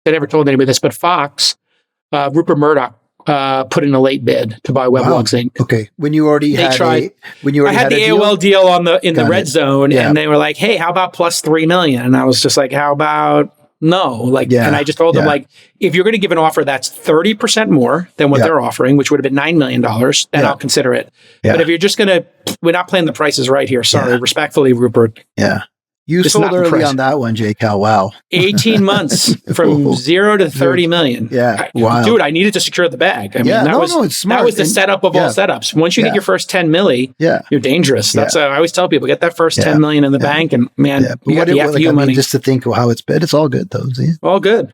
I never told anybody this, but Fox, Rupert Murdoch, put in a late bid to buy Weblogs Inc. Okay, when you already I had the AOL deal in the red zone, and they were like, "Hey, how about plus $3 million?" And I was just like, "How about no?" And I just told them, like, if you're going to give an offer that's 30% more than what they're offering, which would have been $9 million, then I'll consider it. Yeah. But if you're just we're not playing the prices right here. Sorry, respectfully, Rupert. Yeah. You sold early on that one, JCAL. Wow. 18 months from 0 to 30 million. Yeah. Wow. Dude, I needed to secure the bag. I mean, it's smart. That was the setup of all setups. Once you get your first 10 milli, you're dangerous. That's I always tell people, get that first 10 million in the bank, and man, you got the FU money. Just to think of how it's bid, it's all good though. See? All good.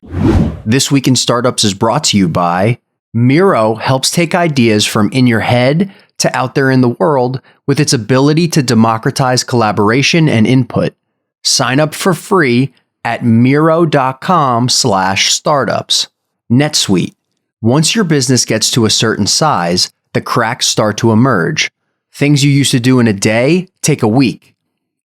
This Week in Startups is brought to you by Miro. Helps take ideas from in your head to out there in the world with its ability to democratize collaboration and input. Sign up for free at Miro.com/startups. NetSuite. Once your business gets to a certain size, the cracks start to emerge. Things you used to do in a day take a week.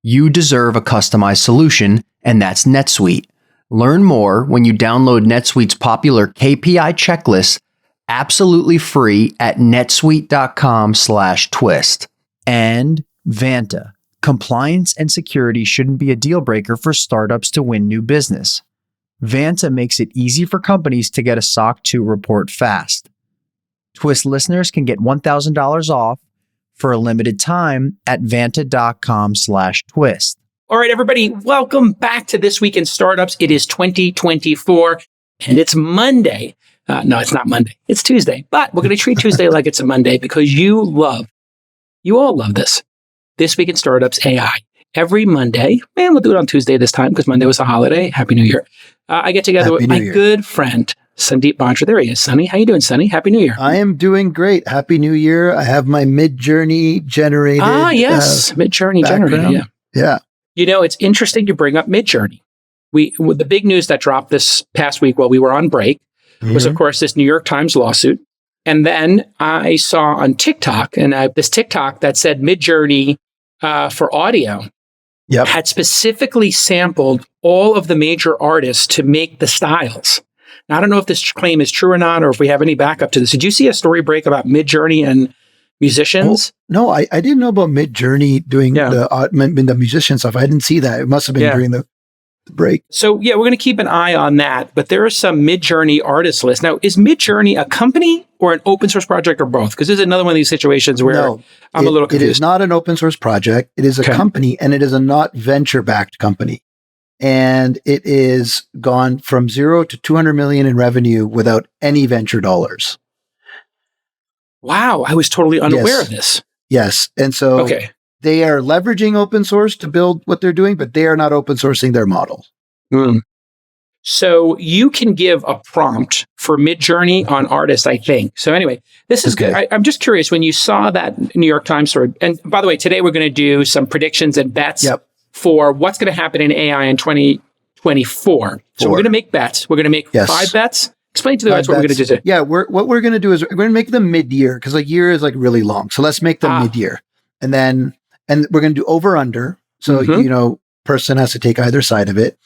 You deserve a customized solution, and that's NetSuite. Learn more when you download NetSuite's popular KPI Checklist absolutely free at netsuite.com/twist. And Vanta. Compliance and security shouldn't be a deal breaker for startups to win new business. Vanta makes it easy for companies to get a SOC 2 report fast. Twist listeners can get $1,000 off for a limited time at vanta.com/twist. All right, everybody, welcome back to This Week in Startups. It is 2024 and it's Monday. No, it's not Monday. It's Tuesday, but we're going to treat Tuesday like it's a Monday because you all love this. This Week in Startups AI. Every Monday, and we'll do it on Tuesday this time because Monday was a holiday. Happy New Year. I get together with my good friend, Sandeep Mantra. There he is. Sonny, how you doing, Sonny? Happy New Year. I am doing great. Happy New Year. I have my Midjourney generated. Yes. Midjourney generated. Yeah. You know, it's interesting you bring up Midjourney. The big news that dropped this past week while we were on break was, of course, this New York Times lawsuit. And then I saw on TikTok, this TikTok that said Midjourney for audio had specifically sampled all of the major artists to make the styles. Now, I don't know if this claim is true or not, or if we have any backup to this. Did you see a story break about Midjourney and musicians? No, I didn't know about Midjourney doing the musician stuff. I didn't see that. It must have been during the break. So we're going to keep an eye on that. But there are some Midjourney artist lists. Now, is Midjourney a company or an open source project or both? Because this is another one of these situations where I'm a little confused. It is not an open source project. It is a company, and it is a not venture-backed company. And it is gone from 0 to 200 million in revenue without any venture dollars. Wow, I was totally unaware of this. Yes. And so they are leveraging open source to build what they're doing, but they are not open sourcing their models. So you can give a prompt for Midjourney on artists, I think. So anyway, this is good. I'm just curious, when you saw that New York Times story, and by the way, today we're going to do some predictions and bets for what's going to happen in AI in 2024. So we're going to make bets. We're going to make 5 bets. Explain to the guys what we're going to do today. Yeah, what we're going to do is we're going to make them mid-year because a year is like really long. So let's make them mid-year. And we're going to do over-under. So, person has to take either side of it.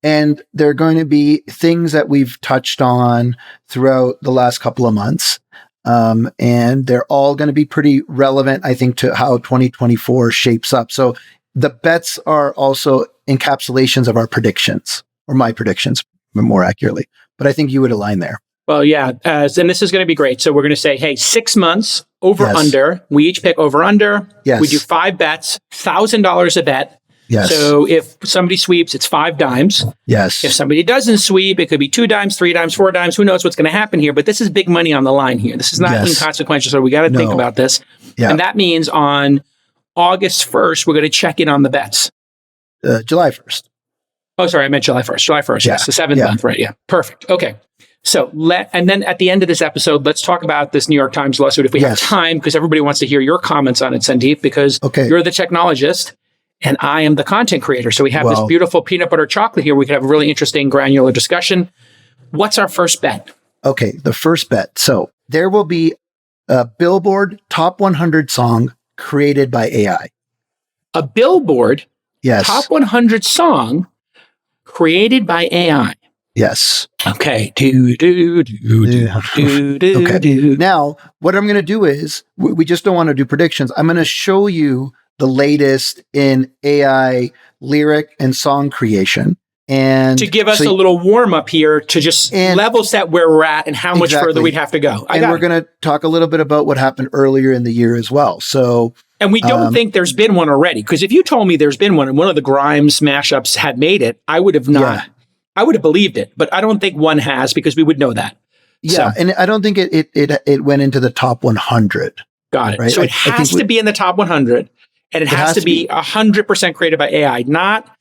And they're going to be things that we've touched on throughout the last couple of months. And they're all going to be pretty relevant, I think, to how 2024 shapes up. So the bets are also encapsulations of our predictions, or my predictions more accurately. But I think you would align there. Well, yeah. And this is going to be great. So we're going to say, hey, 6 months over under. We each pick over under. Yes. We do 5 bets, $1,000 a bet. Yes. So if somebody sweeps, it's 5 dimes. Yes. If somebody doesn't sweep, it could be 2 dimes, 3 dimes, 4 dimes. Who knows what's going to happen here? But this is big money on the line here. This is not inconsequential. So we got to think about this. Yeah. And that means on August 1st, we're going to check in on the bets. July 1st. Oh, sorry, I meant July 1st. July 1st, yes. The 7th month, right? Yeah. Perfect. Okay. So and then at the end of this episode, let's talk about this New York Times lawsuit if we have time, because everybody wants to hear your comments on it, Sandeep, because you're the technologist and I am the content creator. So we have this beautiful peanut butter chocolate here. We could have a really interesting granular discussion. What's our first bet? Okay, the first bet. So there will be a Billboard Top 100 song created by AI. A Billboard Top 100 song created by AI. Yes. Okay. Now, what I'm going to do is, we just don't want to do predictions. I'm going to show you the latest in AI lyric and song creation. And to give us a little warm up here to just level set where we're at and how much further we'd have to go. And we're going to talk a little bit about what happened earlier in the year as well. So, and we don't think there's been one already, because if you told me there's been one and one of the Grimes mashups had made it, I would have not. Yeah. I would have believed it, but I don't think one has, because we would know that. Yeah, and I don't think it went into the top 100. Got it. Right? So it has to be in the top 100, and it has to be 100% created by AI, not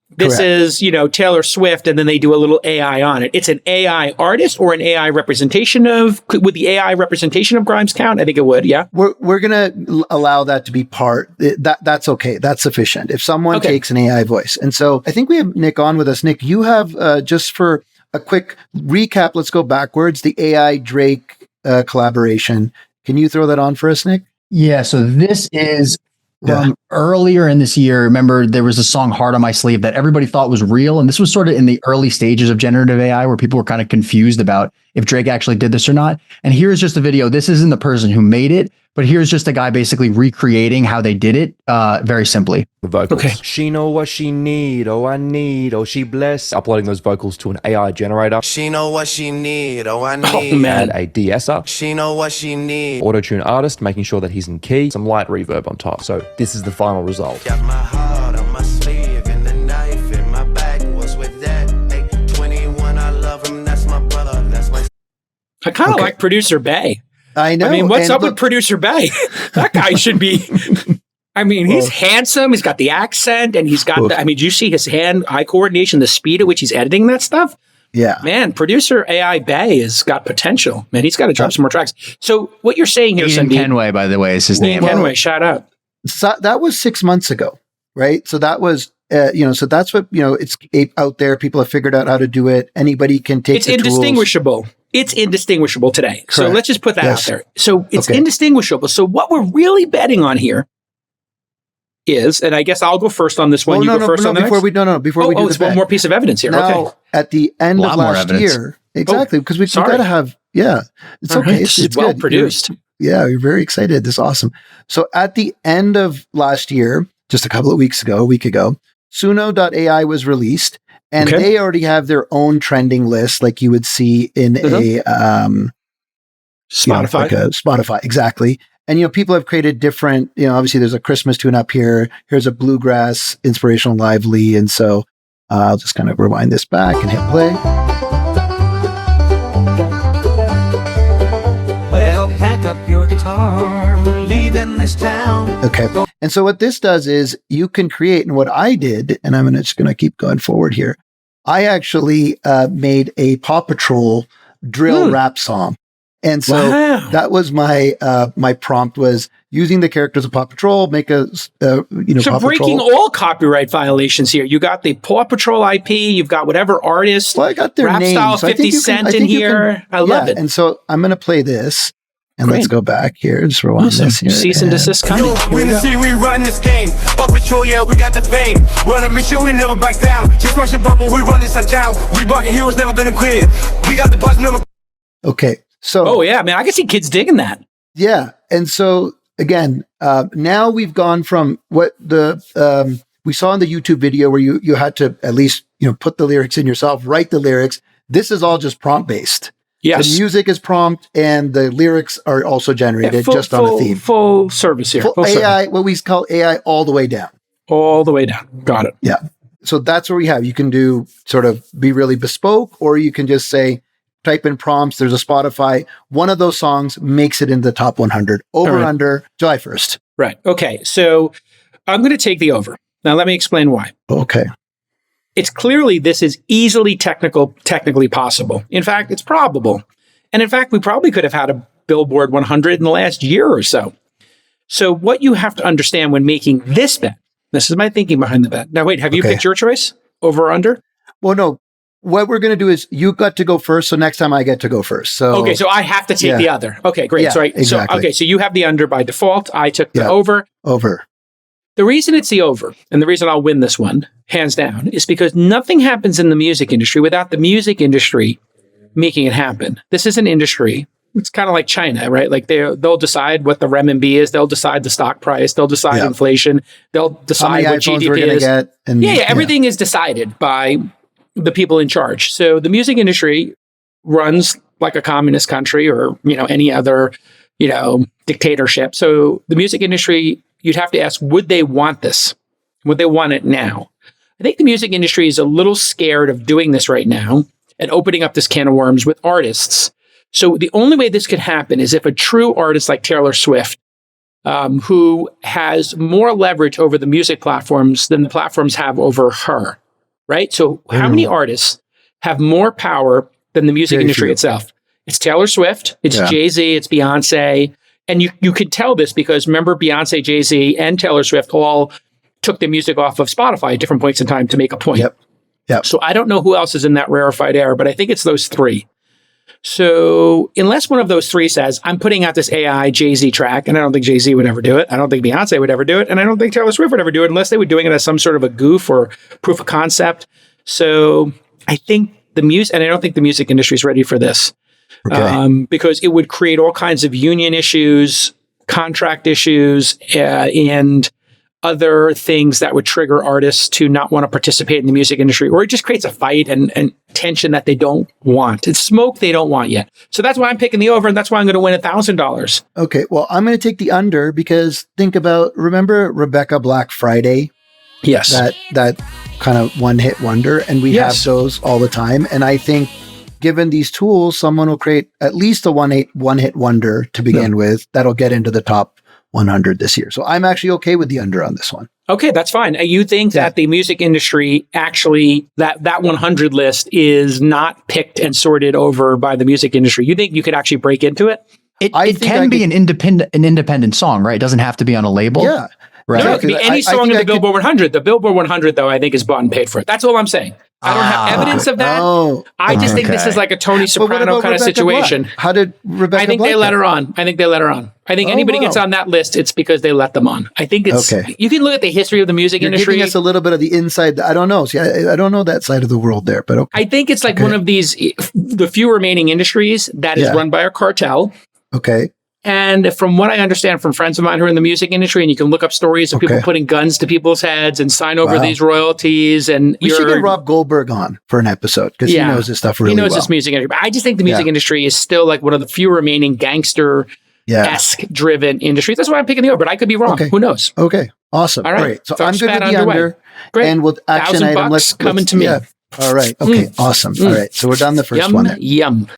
this is, Taylor Swift, and then they do a little AI on it. It's an AI artist or an AI representation of, would the AI representation of Grimes count? I think it would, yeah. We're going to allow that to be part. That's okay. That's sufficient. If someone takes an AI voice. And so I think we have Nick on with us. Nick, you have, just for a quick recap, let's go backwards, the AI Drake collaboration. Can you throw that on for us, Nick? Yeah, so this is from earlier in this year. Remember, there was a song Heart on My Sleeve that everybody thought was real. And this was sort of in the early stages of generative AI, where people were kind of confused about if Drake actually did this or not. And here's just a video. This isn't the person who made it, but here's just a guy basically recreating how they did it very simply. The vocals. Okay. She know what she need. Oh, I need. Oh, she bless. Uploading those vocals to an AI generator. She know what she need. Oh, I need. Oh, man. A de-esser. She know what she need. Auto-tune artist, making sure that he's in key. Some light reverb on top. So this is the final result. Got my heart on my sleeve and the knife in my back. What's with that? 21, I love him. That's my brother. That's my... I kind of like Producer Bay. I know. I mean, what's up with Producer Bay? That guy should be... I mean, he's handsome. He's got the accent, and he's got the, I mean, do you see his hand-eye coordination, the speed at which he's editing that stuff? Yeah. Man, Producer AI Bay has got potential. Man, he's got to drop some more tracks. So what you're saying here, Ian Kenway, by the way, is his name. Kenway, shout out. So that was 6 months ago, right? So that was, so that's what, it's out there. People have figured out how to do it. Anybody can take It's indistinguishable. It's indistinguishable today. Correct. So let's just put that out there. So it's indistinguishable. So what we're really betting on here is, and I guess I'll go first on this one. You go first on the next? Before we do it's one more piece of evidence here. Now, at the end of last year, exactly, because we've got to have, it's okay. It's well produced. You're very excited. This is awesome. So at the end of last year, just a week ago, Suno.ai was released, and they already have their own trending list, like you would see in a Spotify. Spotify, exactly. And, people have created different, obviously there's a Christmas tune up here. Here's a bluegrass, inspirational, lively. And so I'll just kind of rewind this back and hit play. Well, pack up your guitar, we're leaving this town. Okay. And so what this does is you can create, and what I did, and I'm just going to keep going forward here. I actually made a Paw Patrol drill rap song. And so that was my my prompt was using the characters of Paw Patrol, make a so Paw breaking Patrol. all copyright violations here. You got the Paw Patrol IP. You've got whatever artist. Well, I got their rap names. style 50 Cent in here. I love it. And so I'm going to play this. And let's go back here. Just rewind this here. Cease and desist coming. We run this game. Paw Patrol, we got the fame. Run a mission, we never back down. Just rush a bubble, we run this town. We bucking heroes, never been clear. We got the buzz, never. Okay. So, man, I can see kids digging that. Yeah. And so again, now we've gone from what the, we saw in the YouTube video where you had to at least, put the lyrics in yourself, write the lyrics. This is all just prompt based. Yes. The music is prompt and the lyrics are also generated just on a theme. Full service here. Full AI, service. What we call AI all the way down. All the way down. Got it. Yeah. So that's what we have. You can do sort of be really bespoke, or you can just say, type in prompts. There's a Spotify. One of those songs makes it into the top 100. Over, under, July 1st. Right. Okay. So I'm going to take the over. Now, let me explain why. Okay. It's clearly this is easily technically possible. In fact, it's probable. And in fact, we probably could have had a Billboard 100 in the last year or so. So what you have to understand when making this bet, this is my thinking behind the bet. Now, wait, have you picked your choice? Over or under? Well, no. What we're going to do is you got to go first. So next time I get to go first. So okay. So I have to take the other. Okay, great. Yeah, exactly. So you have the under by default. I took the over. Over. The reason it's the over, and the reason I'll win this one, hands down, is because nothing happens in the music industry without the music industry making it happen. This is an industry. It's kind of like China, right? Like they'll decide what the renminbi is. They'll decide the stock price. They'll decide inflation. They'll decide what GDP is. Everything is decided by the people in charge. So the music industry runs like a communist country or, any other, dictatorship. So the music industry, you'd have to ask, would they want this? Would they want it now? I think the music industry is a little scared of doing this right now and opening up this can of worms with artists. So the only way this could happen is if a true artist like Taylor Swift, who has more leverage over the music platforms than the platforms have over her, right? So how many artists have more power than the music industry itself? It's Taylor Swift, it's Jay-Z, it's Beyonce. And you could tell this because remember Beyonce, Jay-Z, and Taylor Swift all took their music off of Spotify at different points in time to make a point. Yep. So I don't know who else is in that rarefied air, but I think it's those three. So unless one of those three says, I'm putting out this AI Jay-Z track, and I don't think Jay-Z would ever do it. I don't think Beyonce would ever do it. And I don't think Taylor Swift would ever do it unless they were doing it as some sort of a goof or proof of concept. So I think and I don't think the music industry is ready for this. Because it would create all kinds of union issues, contract issues, and other things that would trigger artists to not want to participate in the music industry, or it just creates a fight and tension that they don't want. It's smoke they don't want yet. So that's why I'm picking the over, and that's why I'm going to win $1,000. Okay, well, I'm going to take the under because remember Rebecca Black Friday? Yes. That kind of one-hit wonder, and we have those all the time. And I think given these tools, someone will create at least a one-hit wonder to begin with that'll get into the top 100 this year. So I'm actually okay with the under on this one. Okay, that's fine. You think that the music industry actually, that 100 list is not picked and sorted over by the music industry? You think you could actually break into it? It can be an independent song, right? It doesn't have to be on a label. Yeah. Right. No, it could be any song in the Billboard 100. The Billboard 100, though, I think is bought and paid for. That's all I'm saying. I don't have evidence of that. I just think this is like a Tony Soprano kind of situation. Black? How did Rebecca I think Black they let her on. I think anybody gets on that list, it's because they let them on. I think it's, you can look at the history of the music industry. Giving us a little bit of the inside. I don't know. See, I don't know that side of the world there, but okay. I think it's like one of these, the few remaining industries that is run by a cartel. Okay. And from what I understand from friends of mine who are in the music industry, and you can look up stories of people putting guns to people's heads and sign over these royalties. And we should get Rob Goldberg on for an episode because he knows this stuff really well. He knows this music industry. But I just think the music industry is still like one of the few remaining gangster-esque driven industries. That's why I'm picking the over, but I could be wrong. Okay. Who knows? Okay. Awesome. All right. So I'm good with the under. Great. And with action item, let's coming to me. Yeah. All right. Okay. Awesome. All right. So we're done the first one. Yum.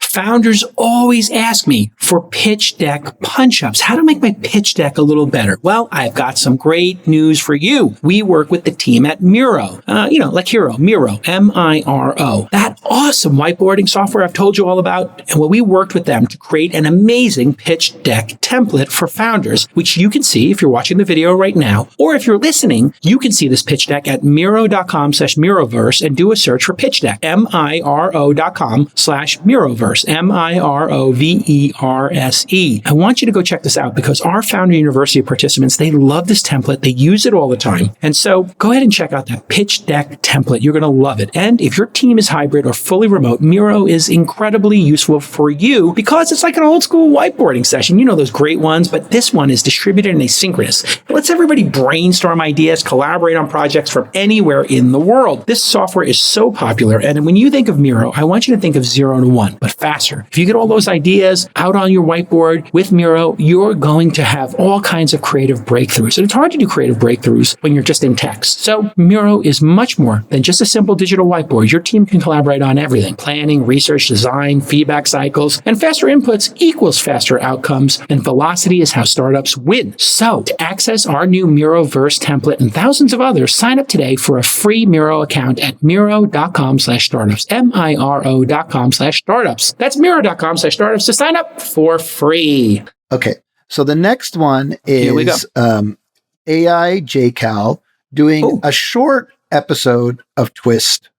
Founders always ask me for pitch deck punch-ups. How to make my pitch deck a little better? Well, I've got some great news for you. We work with the team at Miro. Like Hero, Miro, M-I-R-O. That awesome whiteboarding software I've told you all about. And we worked with them to create an amazing pitch deck template for founders, which you can see if you're watching the video right now. Or if you're listening, you can see this pitch deck at Miro.com/Miroverse and do a search for pitch deck. Miro.com/Miroverse. Miroverse. I want you to go check this out because our Founder University participants, they love this template. They use it all the time. And so go ahead and check out that pitch deck template. You're going to love it. And if your team is hybrid or fully remote, Miro is incredibly useful for you because it's like an old school whiteboarding session. You know those great ones, but this one is distributed and asynchronous. It lets everybody brainstorm ideas, collaborate on projects from anywhere in the world. This software is so popular. And when you think of Miro, I want you to think of 0 to 1, but faster. If you get all those ideas out on your whiteboard with Miro, you're going to have all kinds of creative breakthroughs. And it's hard to do creative breakthroughs when you're just in text. So Miro is much more than just a simple digital whiteboard. Your team can collaborate on everything: planning, research, design, feedback cycles, and faster inputs equals faster outcomes. And velocity is how startups win. So to access our new Miroverse template and thousands of others, sign up today for a free Miro account at Miro.com/startups, Miro.com/startups. That's Miro.com/startups to sign up for free. Okay. So the next one is AI JCAL doing a short episode of Twist.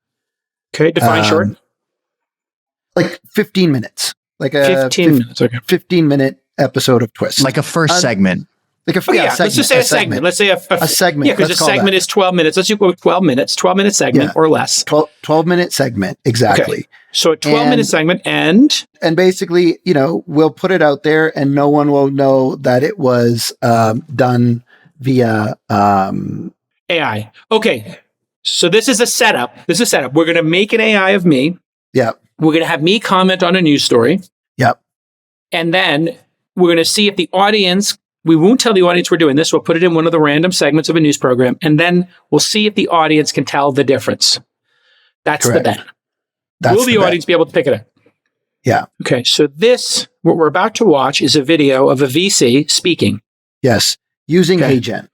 Okay. Define short. Like 15 minutes. Like a 15 minutes. Okay. 15-minute episode of Twist. Like a first segment. Like a, Okay, let's just say a segment. Let's say a segment. Yeah, because a segment is 12 minutes. Let's go with 12 minutes, 12-minute segment or less. 12-minute segment, exactly. Okay. So a 12-minute segment and basically, we'll put it out there and no one will know that it was done via AI. Okay. So this is a setup. We're going to make an AI of me. Yep. We're going to have me comment on a news story. Yep. And then we're going to see if the audience, we won't tell the audience we're doing this. We'll put it in one of the random segments of a news program. And then we'll see if the audience can tell the difference. That's Correct. the bet. Will the audience be able to pick it up? Yeah. Okay. So what we're about to watch is a video of a VC speaking. Yes. Using HeyGen.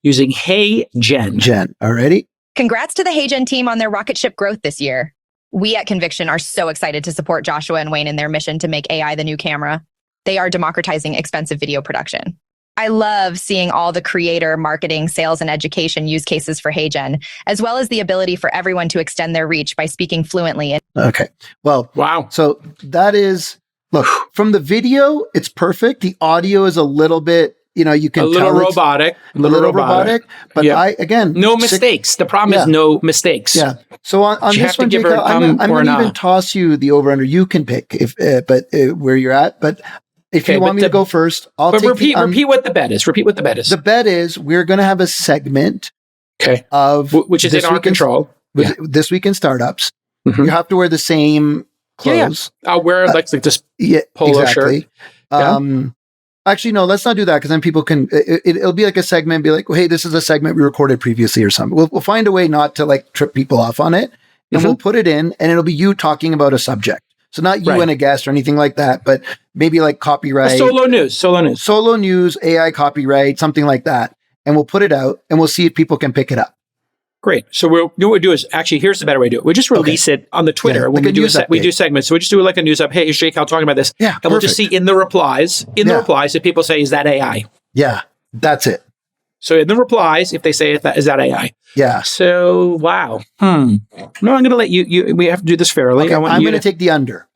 Using HeyGen. Alrighty. Congrats to the HeyGen team on their rocket ship growth this year. We at Conviction are so excited to support Joshua and Wayne in their mission to make AI the new camera. They are democratizing expensive video production. I love seeing all the creator, marketing, sales, and education use cases for HeyGen, as well as the ability for everyone to extend their reach by speaking fluently. Okay. Well, wow. So that is, look, from the video, it's perfect. The audio is a little bit, you can a little robotic. A little robotic. But no mistakes. The problem is no mistakes. Yeah. So on this one, JCAL, I'm going to even toss you the over-under. You can pick where you're at. But if you want me to go first, repeat what the bet is. Repeat what the bet is. The bet is we're going to have a segment of which is in our control. This Week in Startups. Mm-hmm. You have to wear the same clothes. Yeah. I'll wear like this polo shirt. Actually, no, let's not do that because then people can, it'll be like a segment, be like, hey, this is a segment we recorded previously or something. We'll find a way not to like trip people off on it. And we'll put it in and it'll be you talking about a subject. So not you and a guest or anything like that, but maybe like copyright. Solo news, AI copyright, something like that. And we'll put it out and we'll see if people can pick it up. Great. So what we'll do is actually, here's the better way to do it. We'll just release it on the Twitter. When we do segments. So we just do like a news up. Hey, is JCAL talking about this? Yeah. And we'll just see in the replies, if people say, is that AI? Yeah. That's it. So in the replies, if they say, is that AI? Yeah. So, wow. No, I'm going to let you, we have to do this fairly. Okay, I'm going to take the under.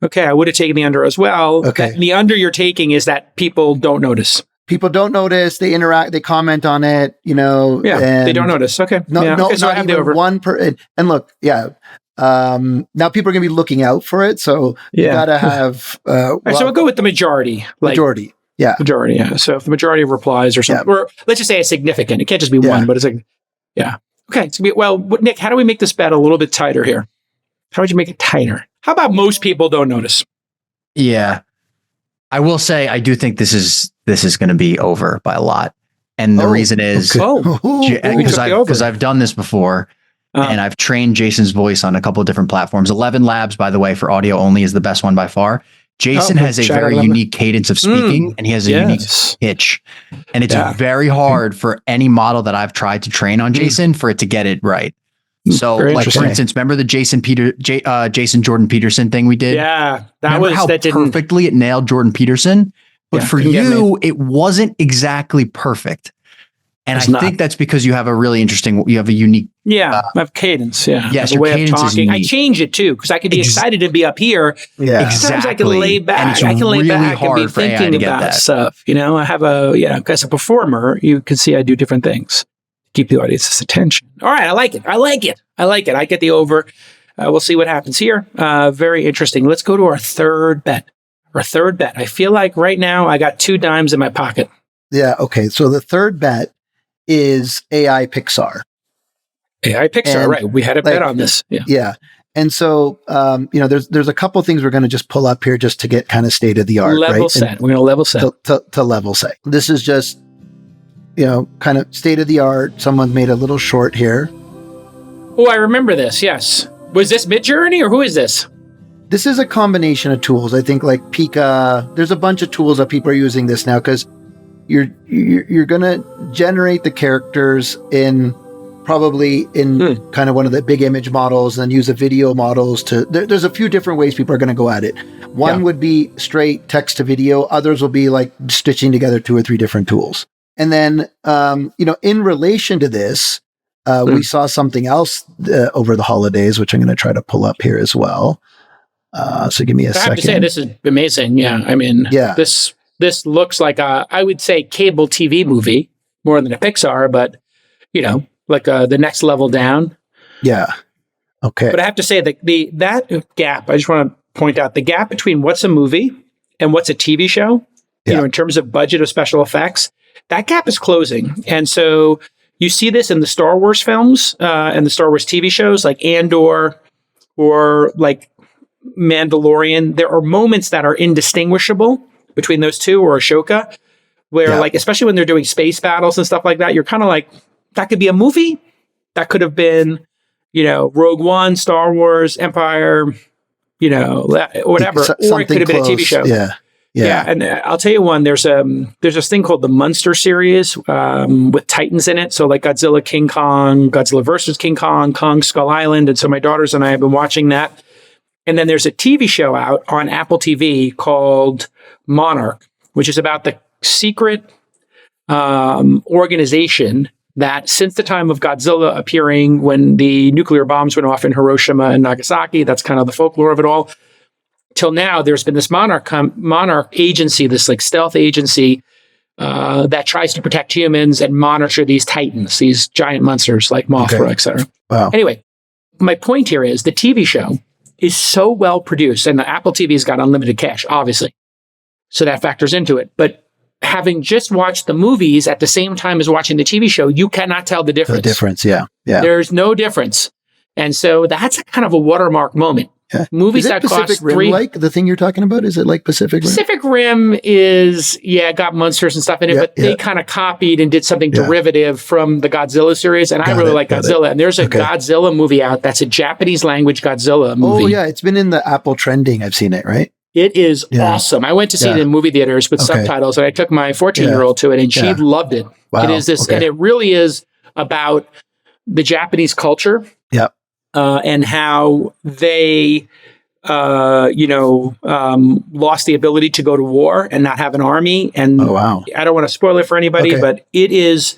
Okay. I would have taken the under as well. Okay. The under you're taking is that people don't notice. People don't notice. They interact. They comment on it. They don't notice. Okay. So I have the over. And look, now people are going to be looking out for it. So you got to have. So we'll go with the majority. Majority. Yeah. Majority. Yeah. So if the majority of replies or something, or let's just say a significant. It can't just be one, but it's like, Okay. So Nick, how do we make this bet a little bit tighter here? How would you make it tighter? How about most people don't notice? Yeah. I will say, I do think this is going to be over by a lot. And the reason is because I've done this before and I've trained Jason's voice on a couple of different platforms. 11 Labs, by the way, for audio only is the best one by far. Jason has a very unique cadence of speaking and he has a unique pitch. And it's very hard for any model that I've tried to train on Jason for it to get it right. So, like for instance, remember the Jason Jordan Peterson thing we did? Yeah, perfectly it nailed Jordan Peterson, but for you, it wasn't exacttly perfect. And I think that's because you have a unique. I have cadence. Yeah. Yes, your way of talking. I change it too because I can be excited to be up here. Yeah, sometimes I can lay back. I can lay back and be thinking about stuff. I have as a performer, you can see I do different things. Keep the audience's attention. All right. I like it. I get the over. We'll see what happens here. Very interesting. Let's go to our third bet. I feel like right now I got 2 dimes in my pocket. Yeah. Okay. So the third bet is AI Pixar. Right. We had a bet on this. Yeah. Yeah. And so, there's a couple things we're going to just pull up here just to get kind of state of the art. Level set. We're going to level set. To level set. This is just, kind of state of the art. Someone made a little short here. Oh, I remember this. Yes. Was this Midjourney or who is this? This is a combination of tools. I think like Pika. There's a bunch of tools that people are using this now because you're going to generate the characters in kind of one of the big image models and then use the video models there's a few different ways people are going to go at it. One would be straight text to video. Others will be like stitching together 2 or 3 different tools. And then, in relation to this, we saw something else over the holidays, which I'm going to try to pull up here as well. So give me a second. I have to say, this is amazing. Yeah. I mean, this this looks like I would say cable TV movie more than a Pixar, but like the next level down. Yeah. Okay. But I have to say that that gap, I just want to point out the gap between what's a movie and what's a TV show, in terms of budget of special effects, that gap is closing. And so you see this in the Star Wars films and the Star Wars TV shows like Andor or like Mandalorian. There are moments that are indistinguishable between those two, or Ashoka, where like, especially when they're doing space battles and stuff like that, you're kind of like, that could be a movie. That could have been, Rogue One, Star Wars, Empire, whatever, or it could have been a TV show. Yeah. And I'll tell you one, there's this thing called the Munster series with Titans in it. So like Godzilla, King Kong, Godzilla versus King Kong, Kong Skull Island. And so my daughters and I have been watching that. And then there's a TV show out on Apple TV called Monarch, which is about the secret organization that since the time of Godzilla appearing when the nuclear bombs went off in Hiroshima and Nagasaki, that's kind of the folklore of it all, till now, there's been this monarch agency, this like stealth agency that tries to protect humans and monitor these titans, these giant monsters like Mothra, et cetera. Wow. Anyway, my point here is the TV show is so well produced, and the Apple TV's got unlimited cache, obviously. So that factors into it. But having just watched the movies at the same time as watching the TV show, you cannot tell the difference. The difference, yeah. There's no difference. And so that's kind of a watermark moment. Yeah. Movies that cost Rim like the thing you're talking about? Is it like Pacific Rim? Pacific Rim is, got monsters and stuff in it, but they kind of copied and did something derivative from the Godzilla series. And I really like Godzilla. And there's a Godzilla movie out that's a Japanese language Godzilla movie. Oh, yeah. It's been in the Apple trending. I've seen it, right? It is awesome. I went to see it in movie theaters with subtitles, and I took my 14-year-old to it, and she loved it. Wow. It is this, and it really is about the Japanese culture and how they lost the ability to go to war and not have an army. And I don't want to spoil it for anybody, but it is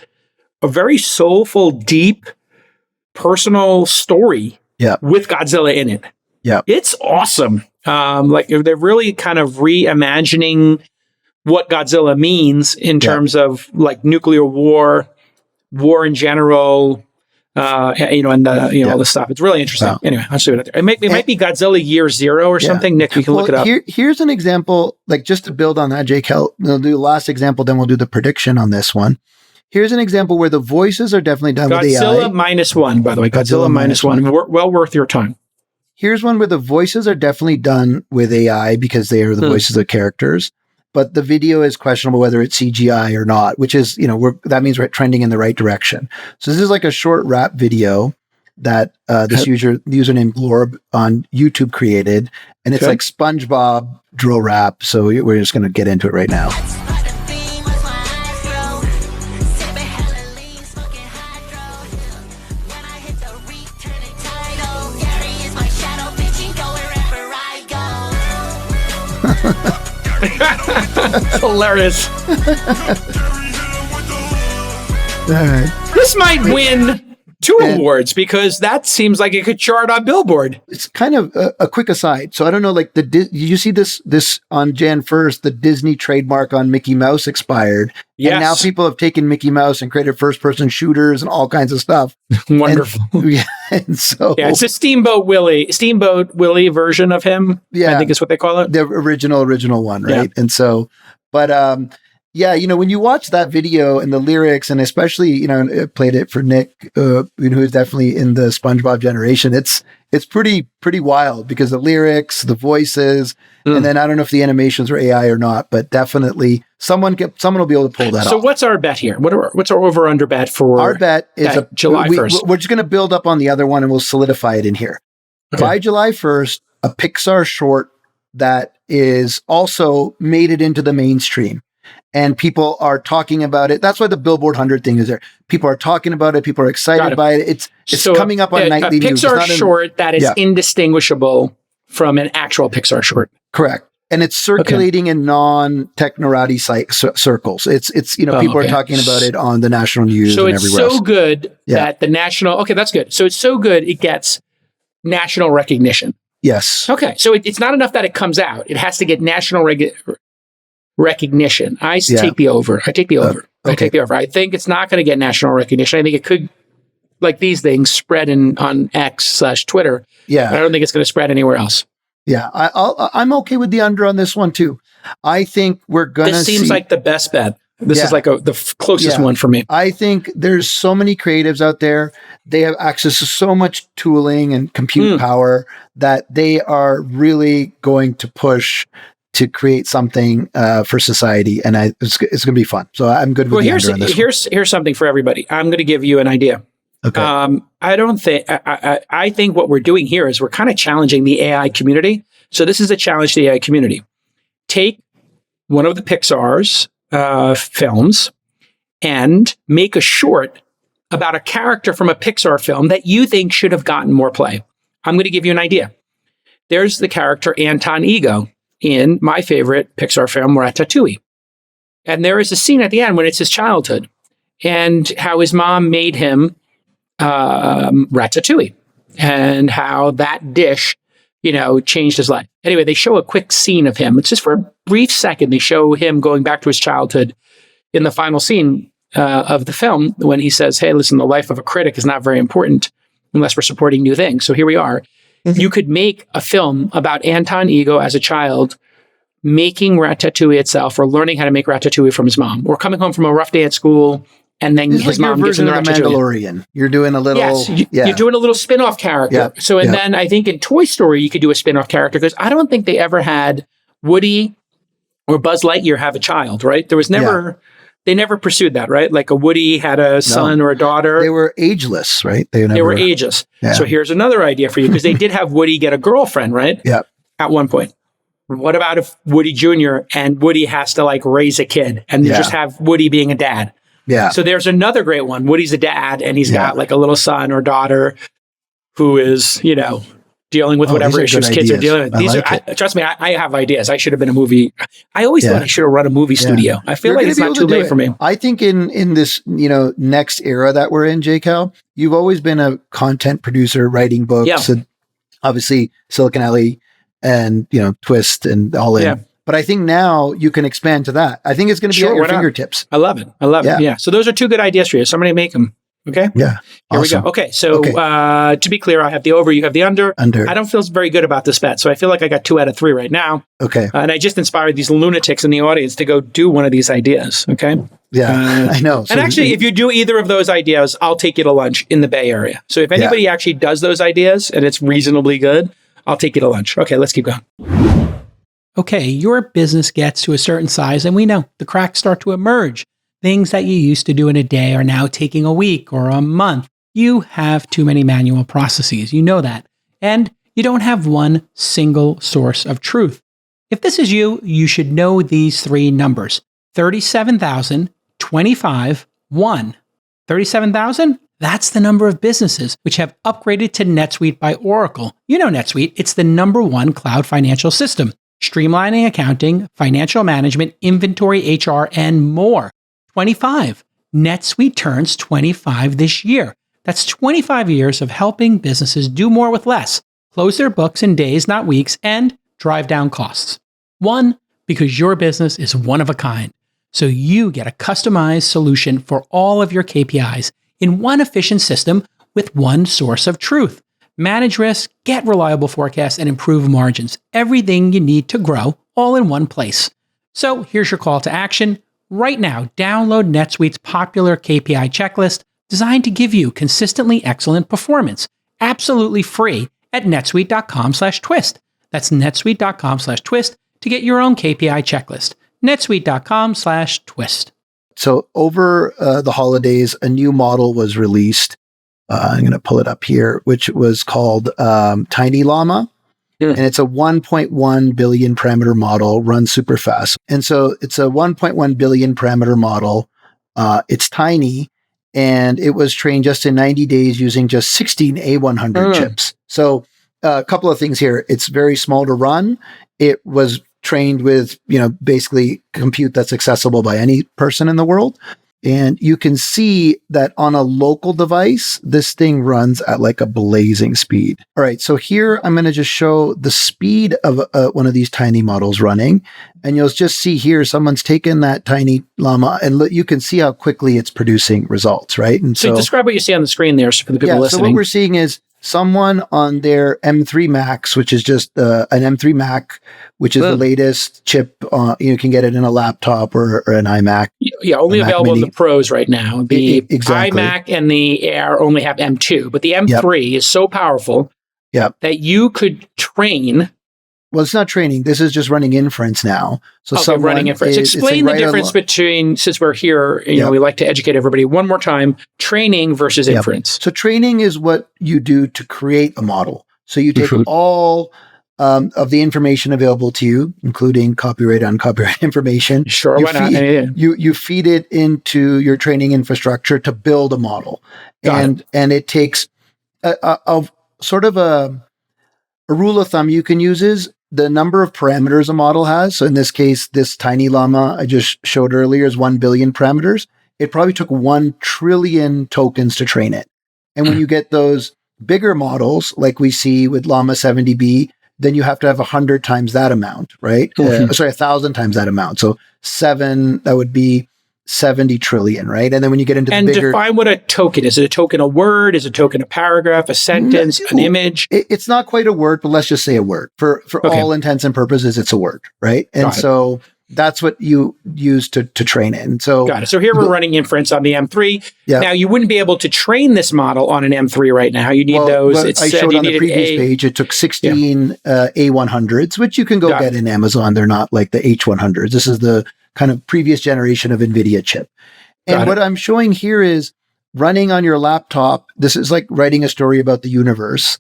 a very soulful, deep, personal story with Godzilla in it. Yeah. It's awesome. Like they're really kind of reimagining what Godzilla means in terms of like nuclear war in general, and all this stuff. It's really interesting. Wow. Anyway, I'll show it. It might be Godzilla Year Zero or something. Nick, you can look it up. Here's an example, like just to build on that, JCAL. We'll do the last example, then we'll do the prediction on this one. Here's an example where the voices are definitely done with AI. Godzilla -1, by the way. Godzilla -1. Well worth your time. Here's one where the voices are definitely done with AI because they are the voices of characters, but the video is questionable whether it's CGI or not, which is, that means we're trending in the right direction. So this is like a short rap video that this username Glorb on YouTube created, and it's like SpongeBob drill rap. So we're just going to get into it right now. Hilarious. All right. This might win 2 awards because that seems like it could chart on Billboard. It's kind of a quick aside. So I don't know, like you see this on Jan 1st, the Disney trademark on Mickey Mouse expired. Yes. And now people have taken Mickey Mouse and created first-person shooters and all kinds of stuff. Wonderful. And so it's a Steamboat Willie version of him. I think is what they call it. The original one, right? Yeah. And so, but when you watch that video and the lyrics, and especially, I played it for Nick, who is definitely in the SpongeBob generation. It's pretty wild because the lyrics, the voices, and then I don't know if the animations are AI or not, but definitely someone will be able to pull that off. So what's our bet here? What's our over under bet for? Our bet is July 1st. We're just going to build up on the other one and we'll solidify it in here. Okay. By July 1st, a Pixar short that is also made it into the mainstream. And people are talking about it. That's why the Billboard 100 thing is there. People are talking about it. People are excited by it. It's so coming up on nightly news. A Pixar short that is indistinguishable from an actual Pixar short. Correct. And it's circulating in non-technorati circles. It's people are talking about it on the national news and everywhere else. So it's so good that the national... Okay, that's good. So it's so good it gets national recognition. Yes. Okay. So it's not enough that it comes out. It has to get national recognition. I take the over. I take the over. I take the over. I think it's not going to get national recognition. I think it could, like these things, spread on X/Twitter. Yeah. But I don't think it's going to spread anywhere else. Yeah. I'm okay with the under on this one too. I think we're going to see. This seems like the best bet. This is like the closest one for me. I think there's so many creatives out there. They have access to so much tooling and compute power that they are really going to push to create something for society. And it's going to be fun. So I'm good with the under on this one. Here's something for everybody. I'm going to give you an idea. Okay. I think what we're doing here is we're kind of challenging the AI community. So this is a challenge to the AI community. Take one of the Pixar's films and make a short about a character from a Pixar film that you think should have gotten more play. I'm going to give you an idea. There's the character Anton Ego in my favorite Pixar film, Ratatouille. And there is a scene at the end when it's his childhood and how his mom made him ratatouille and how that dish, changed his life. Anyway, they show a quick scene of him. It's just for a brief second. They show him going back to his childhood in the final scene of the film when he says, hey, listen, the life of a critic is not very important unless we're supporting new things. So here we are. Mm-hmm. You could make a film about Anton Ego as a child making ratatouille itself or learning how to make ratatouille from his mom or coming home from a rough day at school. And then his mom gives him the Mandalorian. You're doing a little, you're doing a little spin-off character. Yeah. So, and then I think in Toy Story you could do a spin-off character because I don't think they ever had Woody or Buzz Lightyear have a child, right? There was never, they never pursued that, right? Like a Woody had a son or a daughter. They were ageless, right? They were ageless. Yeah. So here's another idea for you because they did have Woody get a girlfriend, right? Yeah. At one point. What about if Woody Jr. and Woody has to like raise a kid and you just have Woody being a dad? Yeah. So there's another great one. Woody's a dad and he's got like a little son or daughter who is, dealing with whatever issues kids are dealing with. Trust me, I have ideas. I should have been a movie. I always thought I should have run a movie studio. I feel like it's not too late for me. I think in this, next era that we're in, JCAL, you've always been a content producer writing books and obviously Silicon Alley and, Twist and all in. Yeah. But I think now you can expand to that. I think it's going to be at your fingertips. I love it. Yeah. So those are two good ideas for you. Somebody make them. Okay. Yeah. Here we go. Okay. So to be clear, I have the over, you have the under. I don't feel very good about this bet. So I feel like I got 2 out of 3 right now. Okay. And I just inspired these lunatics in the audience to go do one of these ideas. Okay. Yeah, I know. And actually, if you do either of those ideas, I'll take you to lunch in the Bay Area. So if anybody actually does those ideas and it's reasonably good, I'll take you to lunch. Okay. Let's keep going. Okay, your business gets to a certain size and we know the cracks start to emerge. Things that you used to do in a day are now taking a week or a month. You have too many manual processes. You know that. And you don't have one single source of truth. If this is you, you should know these 3 numbers. 37,000, 25, 1. 37,000? That's the number of businesses which have upgraded to NetSuite by Oracle. You know NetSuite. It's the #1 cloud financial system. Streamlining accounting, financial management, inventory, HR, and more. 25. NetSuite turns 25 this year. That's 25 years of helping businesses do more with less, close their books in days, not weeks, and drive down costs. 1, because your business is one of a kind. So you get a customized solution for all of your KPIs in one efficient system with one source of truth. Manage risk, get reliable forecasts, and improve margins. Everything you need to grow, all in one place. So here's your call to action. Right now, download NetSuite's popular KPI checklist designed to give you consistently excellent performance, absolutely free at netsuite.com/twist. That's netsuite.com/twist to get your own KPI checklist. netsuite.com/twist. So over the holidays, a new model was released. I'm going to pull it up here, which was called Tiny Llama. And it's a 1.1 billion parameter model, runs super fast. And so it's a 1.1 billion parameter model. It's tiny, and it was trained just in 90 days using just 16 A100 chips. So a couple of things here. It's very small to run. It was trained with, basically compute that's accessible by any person in the world. And you can see that on a local device, this thing runs at like a blazing speed. All right. So here I'm going to just show the speed of one of these tiny models running. And you'll just see here, someone's taken that tiny llama and you can see how quickly it's producing results, right? And so describe what you see on the screen there for the people listening. So what we're seeing is someone on their M3 Max, which is just an M3 Mac, which is the latest chip. You can get it in a laptop or an iMac. Yeah, only available in the Pros right now. The iMac and the Air only have M2, but the M3 is so powerful that you could train. Well, it's not training. This is just running inference now. So running inference. Explain the difference between, since we're here, you know, we like to educate everybody one more time, training versus inference. So training is what you do to create a model. So you take all of the information available to you, including copyright, uncopyright information. Sure, why not? You feed it into your training infrastructure to build a model. And it takes a sort of a rule of thumb you can use is the number of parameters a model has. So in this case, this tiny llama I just showed earlier is 1 billion parameters. It probably took 1 trillion tokens to train it. And when you get those bigger models, like we see with Llama 70B, then you have to have 100 times that amount, right? 1,000 times that amount. So that would be 70 trillion, right? And then when you get into the bigger... define what a token is. Is it a token a word? Is it a token a paragraph, a sentence, an image? It's not quite a word, but let's just say a word. For all intents and purposes, it's a word, right? And so that's what you use to train it. And so... Got it. So here we're running inference on the M3. Yeah. Now, you wouldn't be able to train this model on an M3 right now. You need those... I showed on the previous page, it took 16 A100s, which you can go get in Amazon. They're not like the H100s. This is the kind of previous generation of NVIDIA chip. And what I'm showing here is running on your laptop. This is like writing a story about the universe.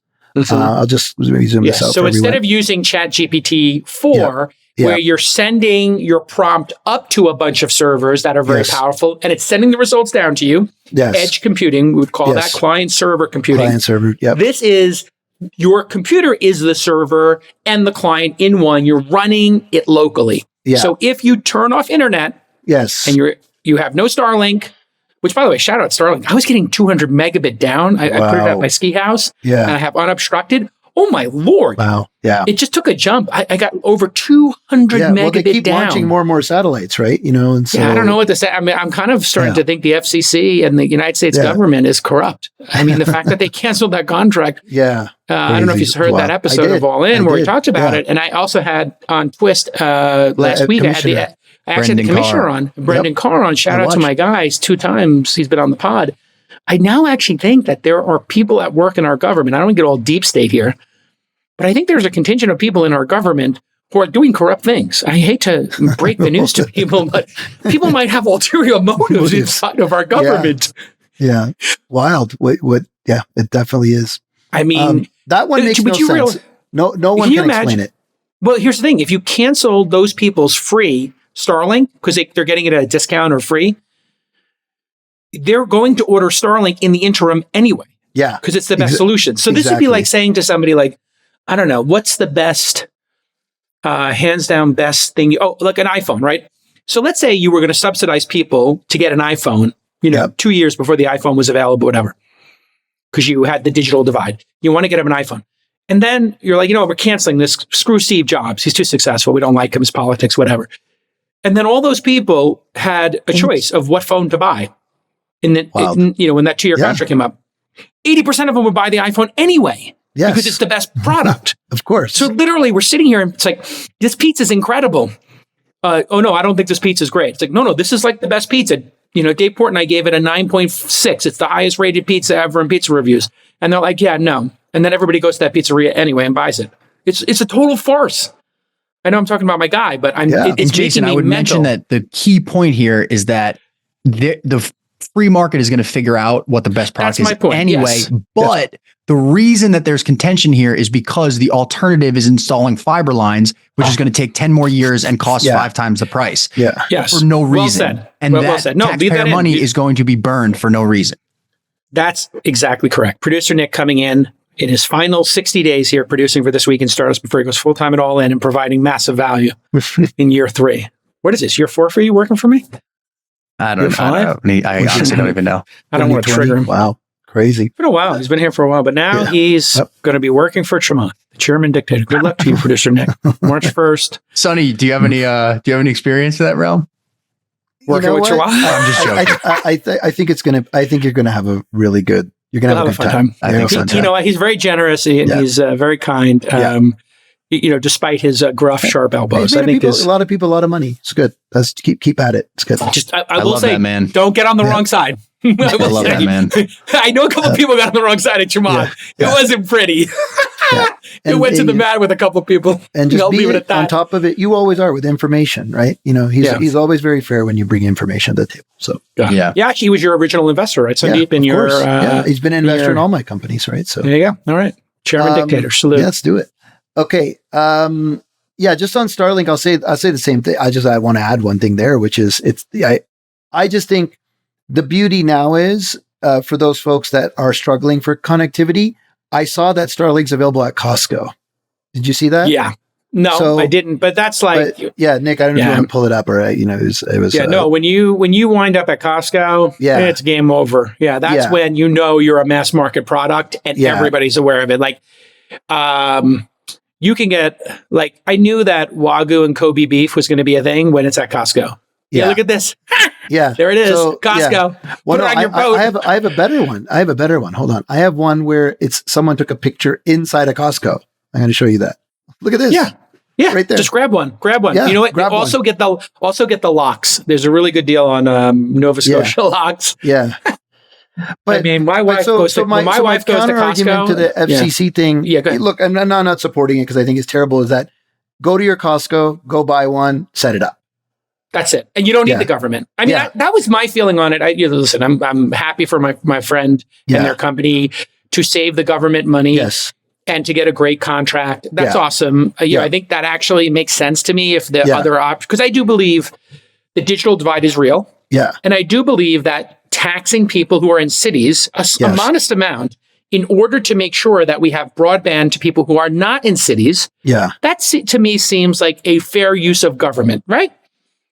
I'll just zoom this out. So instead of using ChatGPT 4, where you're sending your prompt up to a bunch of servers that are very powerful, and it's sending the results down to you, edge computing, we would call that client-server computing. Client-server, This is, your computer is the server and the client in one. You're running it locally. So if you turn off internet, and you have no Starlink, which by the way, shout out Starlink. I was getting 200 megabit down. I put it at my ski house, and I have unobstructed. Oh my Lord! Wow, it just took a jump. I got over 200 megabit well, they keep down. Launching more and more satellites, right? You know, and so I don't know what to say. I mean, I'm kind of starting to think the FCC and the United States government is corrupt. I mean, the fact that they canceled that contract. I don't know if you heard that episode of All In where we talked about it. And I also had on Twist last week. I actually had the commissioner on, Brendan Carr on. Shout out to my guys. 2 times he's been on the pod. I now actually think that there are people at work in our government. I don't get all deep state here, but I think there's a contingent of people in our government who are doing corrupt things. I hate to break the news to people, but people might have ulterior motives inside of our government. Wild. What? Yeah, it definitely is. I mean, that one makes no sense. No one can explain it. Well, here's the thing. If you cancel those people's free Starlink, because they're getting it at a discount or free, they're going to order Starlink in the interim anyway. Because it's the best solution. So this would be like saying to somebody like, I don't know, what's the best, hands down best thing? Like an iPhone, right? So let's say you were going to subsidize people to get an iPhone, 2 years before the iPhone was available, whatever, because you had the digital divide. You want to get them an iPhone. And then you're like, we're canceling this. Screw Steve Jobs. He's too successful. We don't like him, his politics, whatever. And then all those people had a choice of what phone to buy. And then, when that 2-year contract came up, 80% of them would buy the iPhone anyway. Because it's the best product. Of course. So literally we're sitting here and it's like, this pizza's incredible. Oh no, I don't think this pizza's great. It's like, no, this is like the best pizza. Dave Portnoy gave it a 9.6. It's the highest rated pizza ever in pizza reviews. And they're like, yeah, no. And then everybody goes to that pizzeria anyway and buys it. It's a total farce. I know I'm talking about my guy, but it's Jason, making me I would mention that the key point here is that the free market is going to figure out what the best product is anyway. But the reason that there's contention here is because the alternative is installing fiber lines, which is going to take 10 more years and cost 5 times the price. For no reason. Well said. And taxpayer money is going to be burned for no reason. That's exactly correct. Producer Nick coming in his final 60 days here producing for This Week in Startups before he goes full-time at All In and providing massive value in year 3. What is this, year 4 for you working for me? I You're don't know. I honestly don't even know. I don't want to trigger him. Wow. Crazy. It's been a while. He's been here for a while, but now he's going to be working for Chamath, the German dictator. Good luck to you, producer Nick. March 1st. Sonny, do you have any experience in that realm? Working with Chamath? I'm just joking. I think I think you're going to have a really good. You're going to have a good fun time. I think so too. You know what? He's very generous and he's very kind. Despite his gruff, sharp elbows, I think a lot of people, a lot of money. It's good. Let's keep at it. It's good. Just I will love say, that, man. Don't get on the wrong side. I love that, man. I know a couple of people got on the wrong side of Chamath. It wasn't pretty. It went to the mat with a couple of people. And just I'll leave it at that. On top of it, you always are with information, right? You know, he's always very fair when you bring information to the table. So yeah, actually, he was your original investor, right? Sandeep, in your he's been an investor in all my companies, right? So there you go. All right, Chairman dictator, salute. Yeah, let's do it. Okay. Just on Starlink, I'll say the same thing. I want to add one thing there, which is I just think the beauty now is for those folks that are struggling for connectivity. I saw that Starlink's available at Costco. Did you see that? Yeah. No, I didn't. But that's like, Nick, I don't know if you want to pull it up or it was. Yeah, no. When you wind up at Costco, it's game over. Yeah, that's when you know you're a mass market product and everybody's aware of it. Like, you can get I knew that Wagyu and Kobe beef was going to be a thing when it's at Costco. Yeah, look at this. Yeah, there it is. So, Costco. Put it on your boat. I have a better one. Hold on. I have one where it's someone took a picture inside a Costco. I'm going to show you that. Look at this. Yeah, right there. Just grab one. Yeah, you know what? Also get the locks. There's a really good deal on Nova Scotia locks. Yeah. But I mean, my wife goes to Costco. To the FCC thing. Yeah, go ahead. Look, I'm not supporting it because I think it's terrible. Is that go to your Costco, go buy one, set it up. That's it. And you don't need the government. I mean, that was my feeling on it. Listen, I'm happy for my friend and their company to save the government money and to get a great contract. That's awesome. I think that actually makes sense to me if the other option, because I do believe the digital divide is real. Yeah. And I do believe that taxing people who are in cities, a modest amount, in order to make sure that we have broadband to people who are not in cities, that to me seems like a fair use of government, right?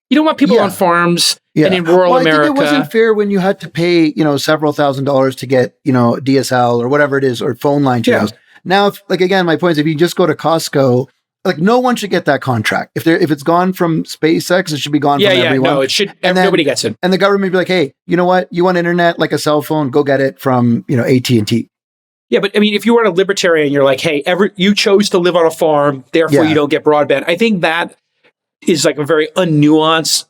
You don't want people on farms and in rural America. I think it wasn't fair when you had to pay, several $1,000s to get, DSL or whatever it is, or phone line to your house. Now, again, my point is, if you just go to Costco, no one should get that contract. If it's gone from SpaceX, it should be gone from everyone. No, it should. Nobody gets it. And the government would be like, hey, you know what? You want internet like a cell phone? Go get it from, AT&T. Yeah, but I mean, if you were a libertarian, you're like, hey, you chose to live on a farm, therefore you don't get broadband. I think that is like a very unnuanced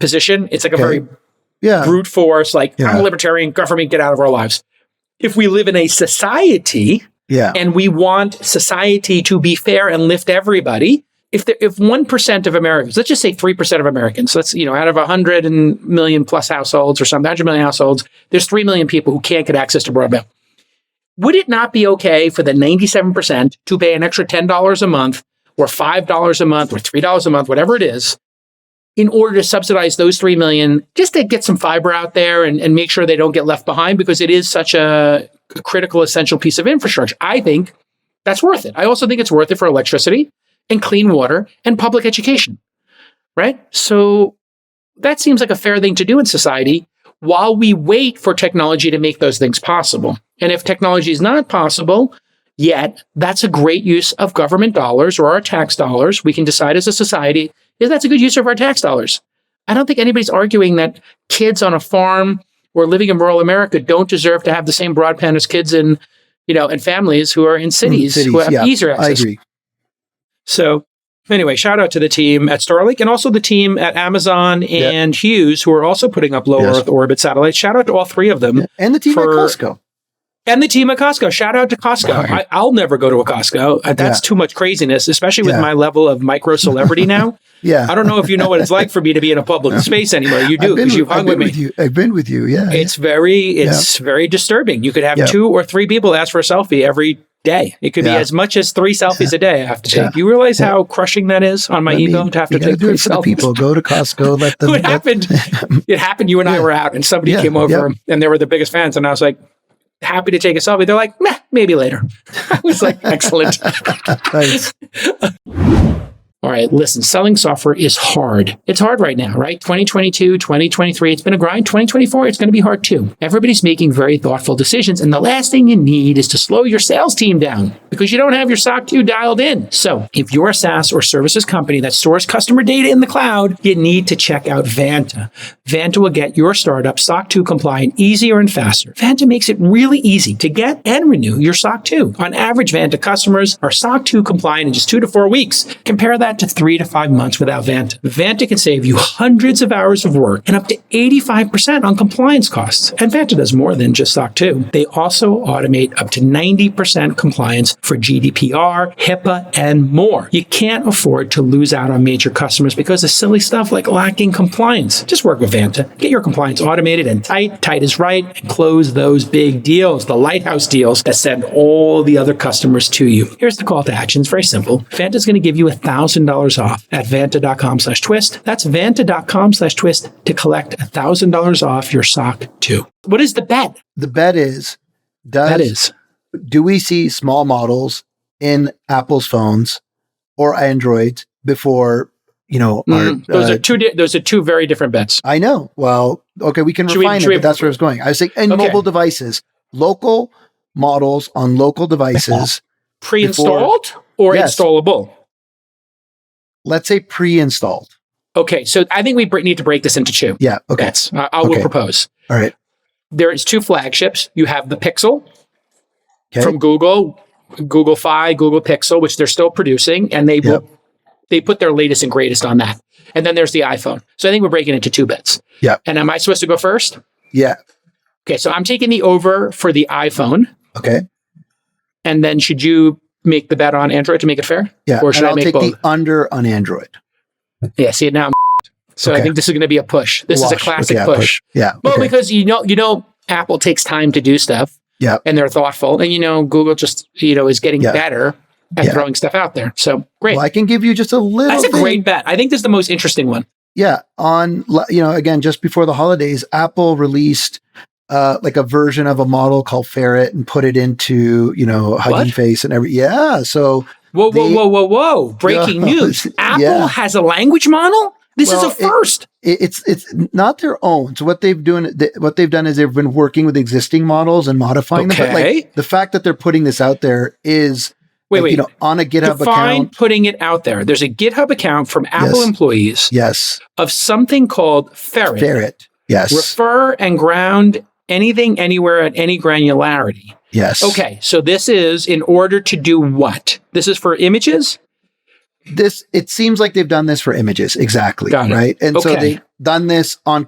position. It's like a very brute force, I'm a libertarian, government, get out of our lives. If we live in a society and we want society to be fair and lift everybody, if 1% of Americans, let's just say 3% of Americans, out of 100 million plus households or something, 100 million households, there's 3 million people who can't get access to broadband. Would it not be okay for the 97% to pay an extra $10 a month or $5 a month or $3 a month, whatever it is, in order to subsidize those 3 million, just to get some fiber out there and make sure they don't get left behind, because it is such a critical, essential piece of infrastructure? I think that's worth it. I also think it's worth it for electricity and clean water and public education, right? So that seems like a fair thing to do in society while we wait for technology to make those things possible. And if technology is not possible yet, that's a great use of government dollars or our tax dollars. We can decide as a society if that's a good use of our tax dollars. I don't think anybody's arguing that kids on a farm or living in rural America don't deserve to have the same broadband as kids in, and families who are in cities who have easier access. I agree. So anyway, shout out to the team at Starlink and also the team at Amazon and Hughes, who are also putting up low Earth orbit satellites. Shout out to all three of them. And the team at Costco. And the team at Costco. Shout out to Costco. Right. I'll never go to a Costco. That's too much craziness, especially with my level of micro celebrity now. I don't know if you know what it's like for me to be in a public space anymore. You do, because you've hung with me. I've been with you. Yeah. It's very disturbing. You could have 2 or 3 people ask for a selfie every day. It could be as much as 3 selfies a day I have to take. You realize how crushing that is on my ego to have to take 3 selfies? People go to Costco. Let them. It happened. You and I were out, and somebody came over, and they were the biggest fans, and I was like, happy to take a selfie. They're like, meh, maybe later. I was like, excellent. Nice. All right, listen, selling software is hard. It's hard right now, right? 2022, 2023, it's been a grind. 2024, it's going to be hard too. Everybody's making very thoughtful decisions. And the last thing you need is to slow your sales team down because you don't have your SOC 2 dialed in. So if you're a SaaS or services company that stores customer data in the cloud, you need to check out Vanta. Vanta will get your startup SOC 2 compliant easier and faster. Vanta makes it really easy to get and renew your SOC 2. On average, Vanta customers are SOC 2 compliant in just 2 to 4 weeks. Compare that to 3 to 5 months without Vanta. Vanta can save you hundreds of hours of work and up to 85% on compliance costs. And Vanta does more than just SOC 2. They also automate up to 90% compliance for GDPR, HIPAA, and more. You can't afford to lose out on major customers because of silly stuff like lacking compliance. Just work with Vanta. Get your compliance automated and tight. Tight is right. And close those big deals, the lighthouse deals that send all the other customers to you. Here's the call to action. It's very simple. Vanta's going to give you $1,000 off at vanta.com/twist. That's vanta.com/twist to collect $1,000 off your SOC 2. What is the bet? The bet is, do we see small models in Apple's phones or Androids before, those are two very different bets. I know. Well, okay, we can refine it, but that's where I was going. I was saying, and mobile devices, local models on local devices. Pre-installed or installable? Let's say pre-installed. Okay, so I think we need to break this into two. Yeah, okay. Bets. I will propose. All right. There is two flagships. You have the Pixel from Google Fi, Google Pixel, which they're still producing, and they put their latest and greatest on that. And then there's the iPhone. So I think we're breaking into two bets. Yeah. And am I supposed to go first? Yeah. Okay, so I'm taking the over for the iPhone. Okay. And then should you make the bet on Android to make it fair? Yeah. Or should I'll I make take both? the under on Android. Yeah, see it now. So I think this is going to be a push. This is a classic push. Yeah. Well, because Apple takes time to do stuff. Yeah. And they're thoughtful. And Google just, is getting better at throwing stuff out there. So great. Well, I can give you just a little That's a great bet. I think this is the most interesting one. Yeah. Again, just before the holidays, Apple released like a version of a model called Ferret and put it into, Hugging Face and every. Yeah. So. Whoa. Breaking news. Apple has a language model? This is a first. It's not their own. So what they've done is they've been working with existing models and modifying them. But like the fact that they're putting this out there is on a GitHub account. Putting it out there. There's a GitHub account from Apple employees. Yes. Of something called Ferret. Ferret. Yes. Refer and ground anything, anywhere at any granularity. Yes. Okay. So this is in order to do what? This is for images? It seems like they've done this for images. Exactly. Got it. Right. And so they've done this and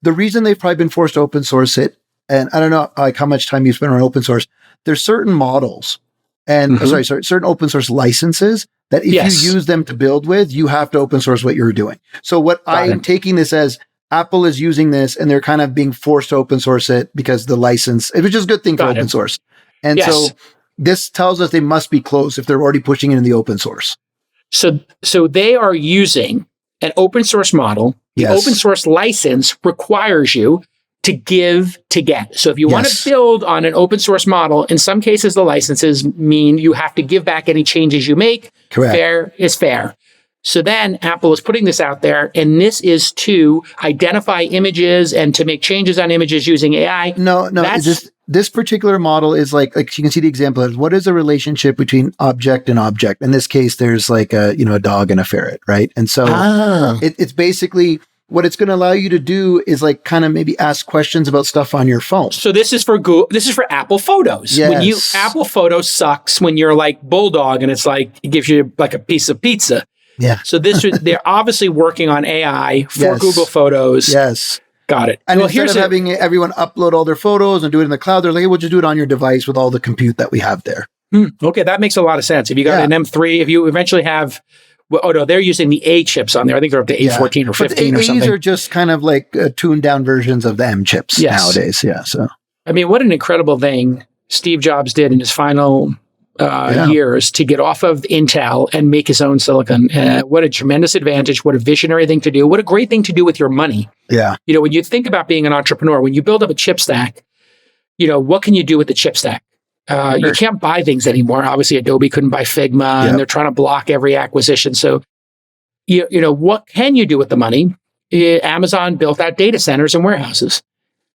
the reason they've probably been forced to open source it, and I don't know how much time you spend on open source, there's certain models and certain open source licenses that if you use them to build with, you have to open source what you're doing. So what I am taking this as, Apple is using this and they're kind of being forced to open source it because the license, which is a good thing for open source. And so this tells us they must be close if they're already pushing it in the open source. So they are using an open source model. The open source license requires you to give to get. So if you want to build on an open source model, in some cases, the licenses mean you have to give back any changes you make. Correct. Fair is fair. So then Apple is putting this out there, and this is to identify images and to make changes on images using AI. No. This particular model is like you can see the example of what is the relationship between object and object. In this case, there's like a dog and a ferret, right? And so it's basically what it's going to allow you to do is like kind of maybe ask questions about stuff on your phone. So this is for Google. This is for Apple Photos. Yes. Apple Photos sucks when you're like Bulldog and it's like it gives you like a piece of pizza. Yeah. So they're obviously working on AI for Google Photos. Yes. Got it. And instead of having everyone upload all their photos and do it in the cloud, they're like, hey, we'll just do it on your device with all the compute that we have there. Okay, that makes a lot of sense. If you got an M3, if you eventually have, they're using the A chips on there. I think they're up to A14 or 15 or something. These are just kind of like tuned down versions of the M chips nowadays. Yeah. So, I mean, what an incredible thing Steve Jobs did in his final years to get off of Intel and make his own silicon. What a tremendous advantage. What a visionary thing to do. What a great thing to do with your money. Yeah. When you think about being an entrepreneur, when you build up a chip stack, what can you do with the chip stack? You can't buy things anymore. Obviously, Adobe couldn't buy Figma and they're trying to block every acquisition. So what can you do with the money? Amazon built out data centers and warehouses.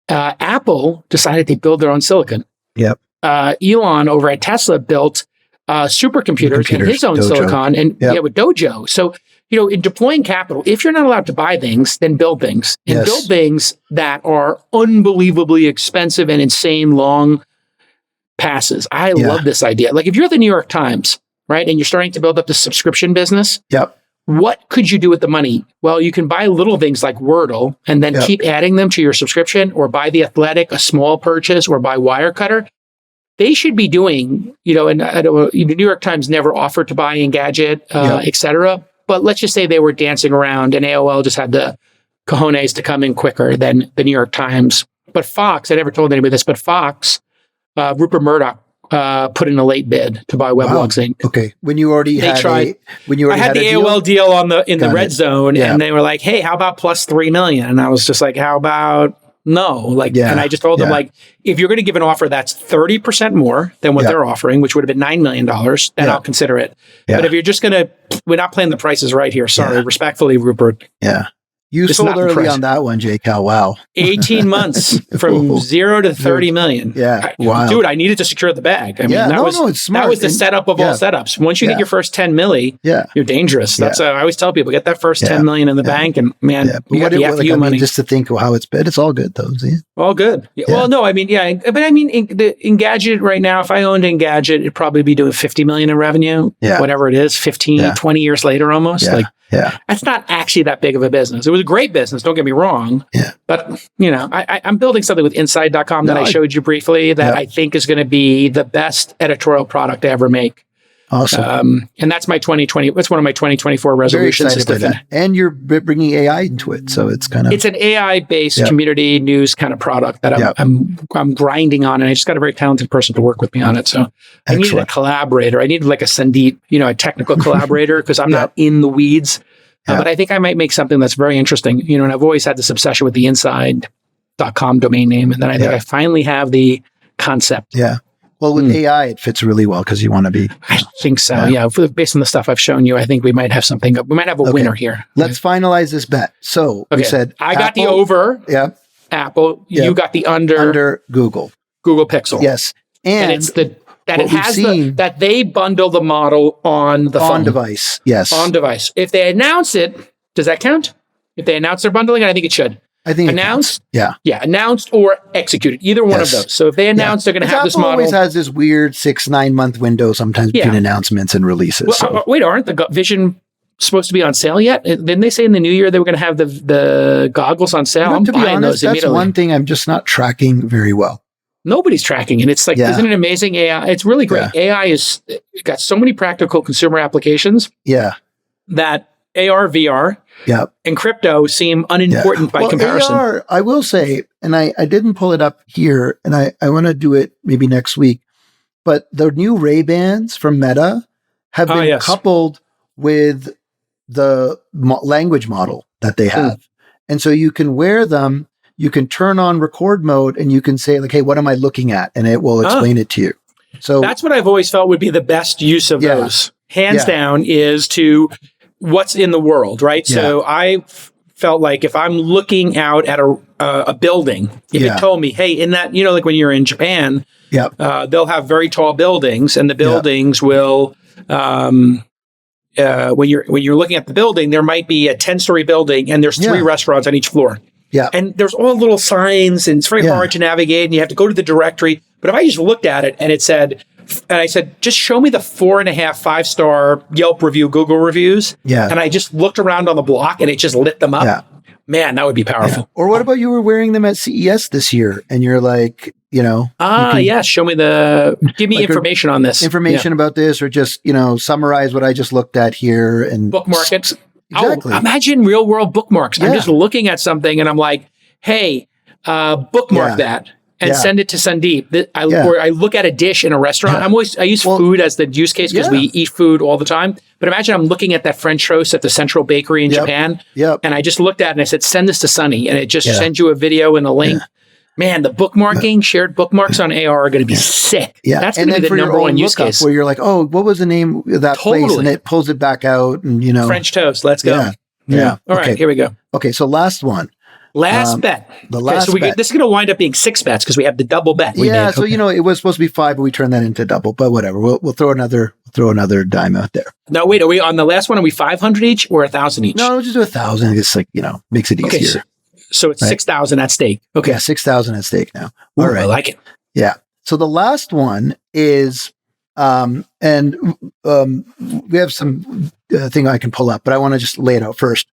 Apple decided they build their own silicon. Yep. Elon over at Tesla built supercomputers and his own Dojo. silicon and with Dojo. So, in deploying capital, if you're not allowed to buy things, then build things and build things that are unbelievably expensive and insane long passes. I love this idea. Like if you're the New York Times, right, and you're starting to build up this subscription business, what could you do with the money? Well, you can buy little things like Wordle and then keep adding them to your subscription, or buy The Athletic, a small purchase, or buy Wirecutter. They should be doing, and the New York Times never offered to buy Engadget, et cetera. But let's just say they were dancing around and AOL just had the cojones to come in quicker than the New York Times. But Fox, I never told anybody this, but Fox, Rupert Murdoch, put in a late bid to buy Weblogs Inc. Okay, when you already had I had the AOL deal in the red zone, and they were like, "Hey, how about plus $3 million?" And I was just like, "How about no?" And I just told them if you're going to give an offer that's 30% more than what they're offering, which would have been $9 million, then I'll consider it. But if you're just going to, we're not playing the prices right here. Sorry, respectfully, Rupert. Yeah. You sold early on that one, JCAL. Wow. 18 months from 0 to 30 million. Yeah. Wow. Dude, I needed to secure the bag. I mean, it's smart. That was the setup of all setups. Once you get your first 10 milli, you're dangerous. That's I always tell people, get that first 10 million in the bank, and man, you got the FU money. Just to think how it's been, it's all good though. See? All good. Well, no, I mean, but I mean, Engadget right now, if I owned Engadget, it'd probably be doing 50 million in revenue, whatever it is, 15, 20 years later almost. That's not actually that big of a business. It was a great business, don't get me wrong. But, I'm building something with Inside.com that I showed you briefly that I think is going to be the best editorial product to ever make. Awesome. And that's my 2020. That's one of my 2024 resolutions. Very excited about that. And you're bringing AI into it, so it's kind of it's an AI-based community news kind of product that I'm grinding on, and I just got a very talented person to work with me on it. So I needed a collaborator. I needed like a Sandeep, a technical collaborator, because I'm not in the weeds. But I think I might make something that's very interesting. And I've always had this obsession with the Inside.com domain name, and then I think I finally have the concept. Yeah. Well, with AI, it fits really well because you want to be. I think so. Yeah. Based on the stuff I've shown you, I think we might have something. We might have a winner here. Let's finalize this bet. So we said I got the over. Yeah. Apple. Yeah. You got the under. Under Google. Google Pixel. Yes. And it's that they bundle the model on the phone. On device. Yes. On device. If they announce it, does that count? If they announce their bundling, I think it should. I think announced, yeah, announced or executed, either one of those. So if they announce they're going to have this model, always has this weird 6-9 month window sometimes between announcements and releases. Well, wait, aren't the Vision supposed to be on sale yet? Didn't they say in the new year they were going to have the goggles on sale? I'm to be honest, that's one thing I'm just not tracking very well. Nobody's tracking, and it's like, isn't it amazing? AI, it's really great. AI is got so many practical consumer applications. Yeah, that AR, VR, and crypto seem unimportant by comparison. AR, I will say, and I didn't pull it up here, and I want to do it maybe next week, but the new Ray-Bans from Meta have been coupled with the language model that they have. And so you can wear them, you can turn on record mode, and you can say, like, hey, what am I looking at? And it will explain it to you. So that's what I've always felt would be the best use of those. Hands down is to what's in the world, right? So I felt like if I'm looking out at a building, if it told me, hey, in that, like when you're in Japan, they'll have very tall buildings, and the buildings will, when you're looking at the building, there might be a 10-story building, and there's 3 restaurants on each floor. Yeah. And there's all little signs, and it's very hard to navigate, and you have to go to the directory. But if I just looked at it and it said, and I said, just show me the 4.5 5-star Yelp review, Google reviews. Yeah. And I just looked around on the block and it just lit them up. Yeah. Man, that would be powerful. Yeah. Or what about you were wearing them at CES this year and you're like, show me give me like information on this. Information about this, or just, summarize what I just looked at here and bookmark it. Exactly. Oh, imagine real world bookmarks. Yeah. I'm just looking at something and I'm like, hey, bookmark that. And send it to Sandeep. Or I look at a dish in a restaurant. I use food as the use case because we eat food all the time. But imagine I'm looking at that French toast at the Central Bakery in Japan. And I just looked at it and I said, send this to Sunny. And it just sends you a video and a link. Man, the bookmarking, shared bookmarks on AR are going to be sick. Yeah. That's going to be the number one use case. Where you're like, oh, what was the name of that place? And it pulls it back out and, French toast. Let's go. Yeah. All right, here we go. Okay. So last one. Last bet. The last bet. This is going to wind up being 6 bets because we have the double bet. So it was supposed to be 5, but we turned that into double. But whatever, we'll throw another dime out there. No, wait. Are we on the last one? Are we 500 each or 1,000 each? No, we'll just do 1,000. It's like makes it easier. So it's 6,000 at stake. Okay, yeah, 6,000 at stake now. All right, I like it. Yeah. So the last one is, we have some thing I can pull up, but I want to just lay it out first.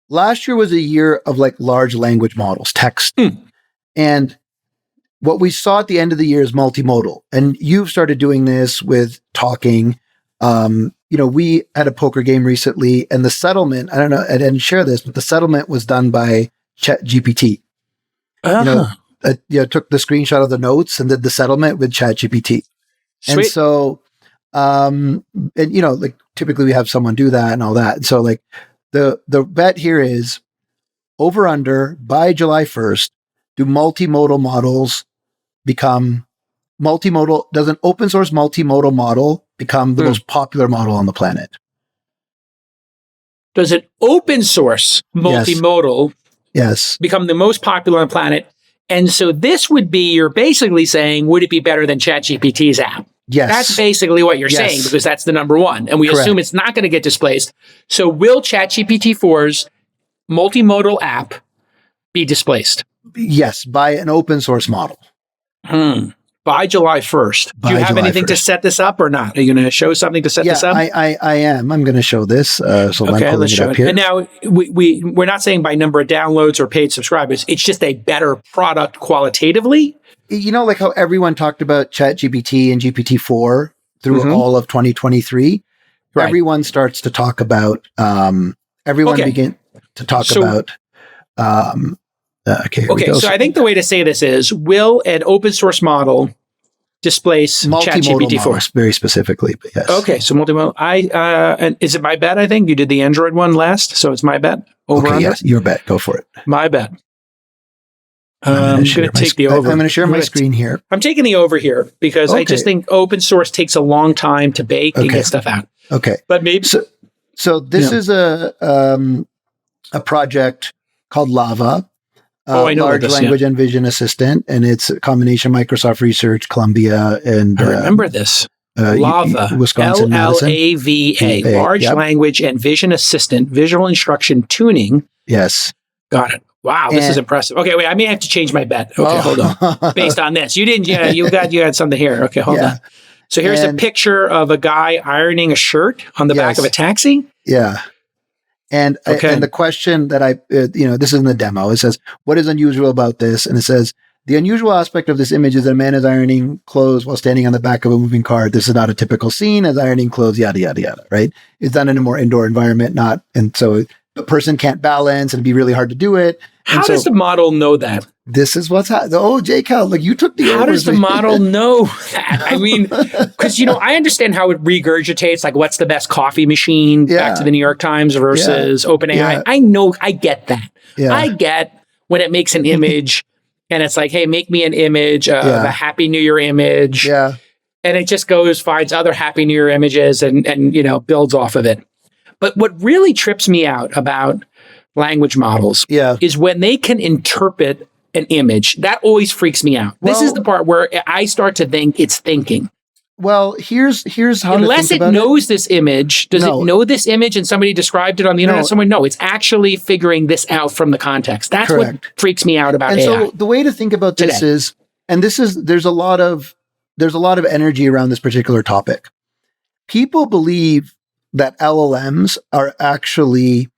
Last year was a year of like large language models, text. And what we saw at the end of the year is multimodal. And you've started doing this with talking. We had a poker game recently and the settlement, I don't know, I didn't share this, but the settlement was done by ChatGPT. Took the screenshot of the notes and did the settlement with ChatGPT. And so, typically we have someone do that and all that. And so like, The bet here is over under by July 1st, do multimodal models become multimodal? Does an open source multimodal model become the most popular model on the planet? Does an open source multimodal become the most popular on the planet? And so this would be, you're basically saying, would it be better than ChatGPT's app? Yes. That's basically what you're saying because that's the number one. And we assume it's not going to get displaced. So will ChatGPT 4's multimodal app be displaced? Yes, by an open source model. By July 1st. Do you have anything to set this up or not? Are you going to show something to set this up? I am. I'm going to show this. So let's show it. And now we're not saying by number of downloads or paid subscribers. It's just a better product qualitatively. Like how everyone talked about ChatGPT and GPT-4 through all of 2023, everyone starts to talk about, begin to talk about, so I think the way to say this is, will an open source model displace ChatGPT-4? Very specifically, but yes. Okay, so multimodal. And is it my bet? I think you did the Android one last, so it's my bet. Yes, your bet. Go for it. My bet. I'm going to take the over. I'm going to share my screen here. I'm taking the over here because I just think open source takes a long time to bake and get stuff out. Okay. But maybe. So this is a project called LLaVA. I know Large Language and Vision Assistant. And it's a combination of Microsoft Research, Columbia, and... I remember this. LLaVA. Wisconsin, LLaVA. Large Language and Vision Assistant. Visual Instruction Tuning. Yes. Got it. Wow, this is impressive. Okay, wait, I may have to change my bet. Okay, hold on. Based on this. You didn't, you had something here. Okay, hold on. So here's a picture of a guy ironing a shirt on the back of a taxi. Yeah. And the question that this is in the demo. It says, what is unusual about this? And it says, the unusual aspect of this image is that a man is ironing clothes while standing on the back of a moving car. This is not a typical scene as ironing clothes, yada, yada, yada, right? It's done in a more indoor environment, and so the person can't balance and it'd be really hard to do it. How does the model know that? This is what's happening. Oh, JCAL, like you took the How does the model know that? I mean, because, I understand how it regurgitates, like what's the best coffee machine back to the New York Times versus OpenAI. Yeah. I get that. Yeah. I get when it makes an image and it's like, hey, make me an image of a Happy New Year image. Yeah. And it just finds other Happy New Year images and builds off of it. But what really trips me out about language models is when they can interpret an image. That always freaks me out. This is the part where I start to think it's thinking. Well, here's how unless it knows this image, does it know this image and somebody described it on the internet? No, it's actually figuring this out from the context. That's what freaks me out about AI. So the way to think about this is, and there's a lot of energy around this particular topic. People believe that LLMs are actually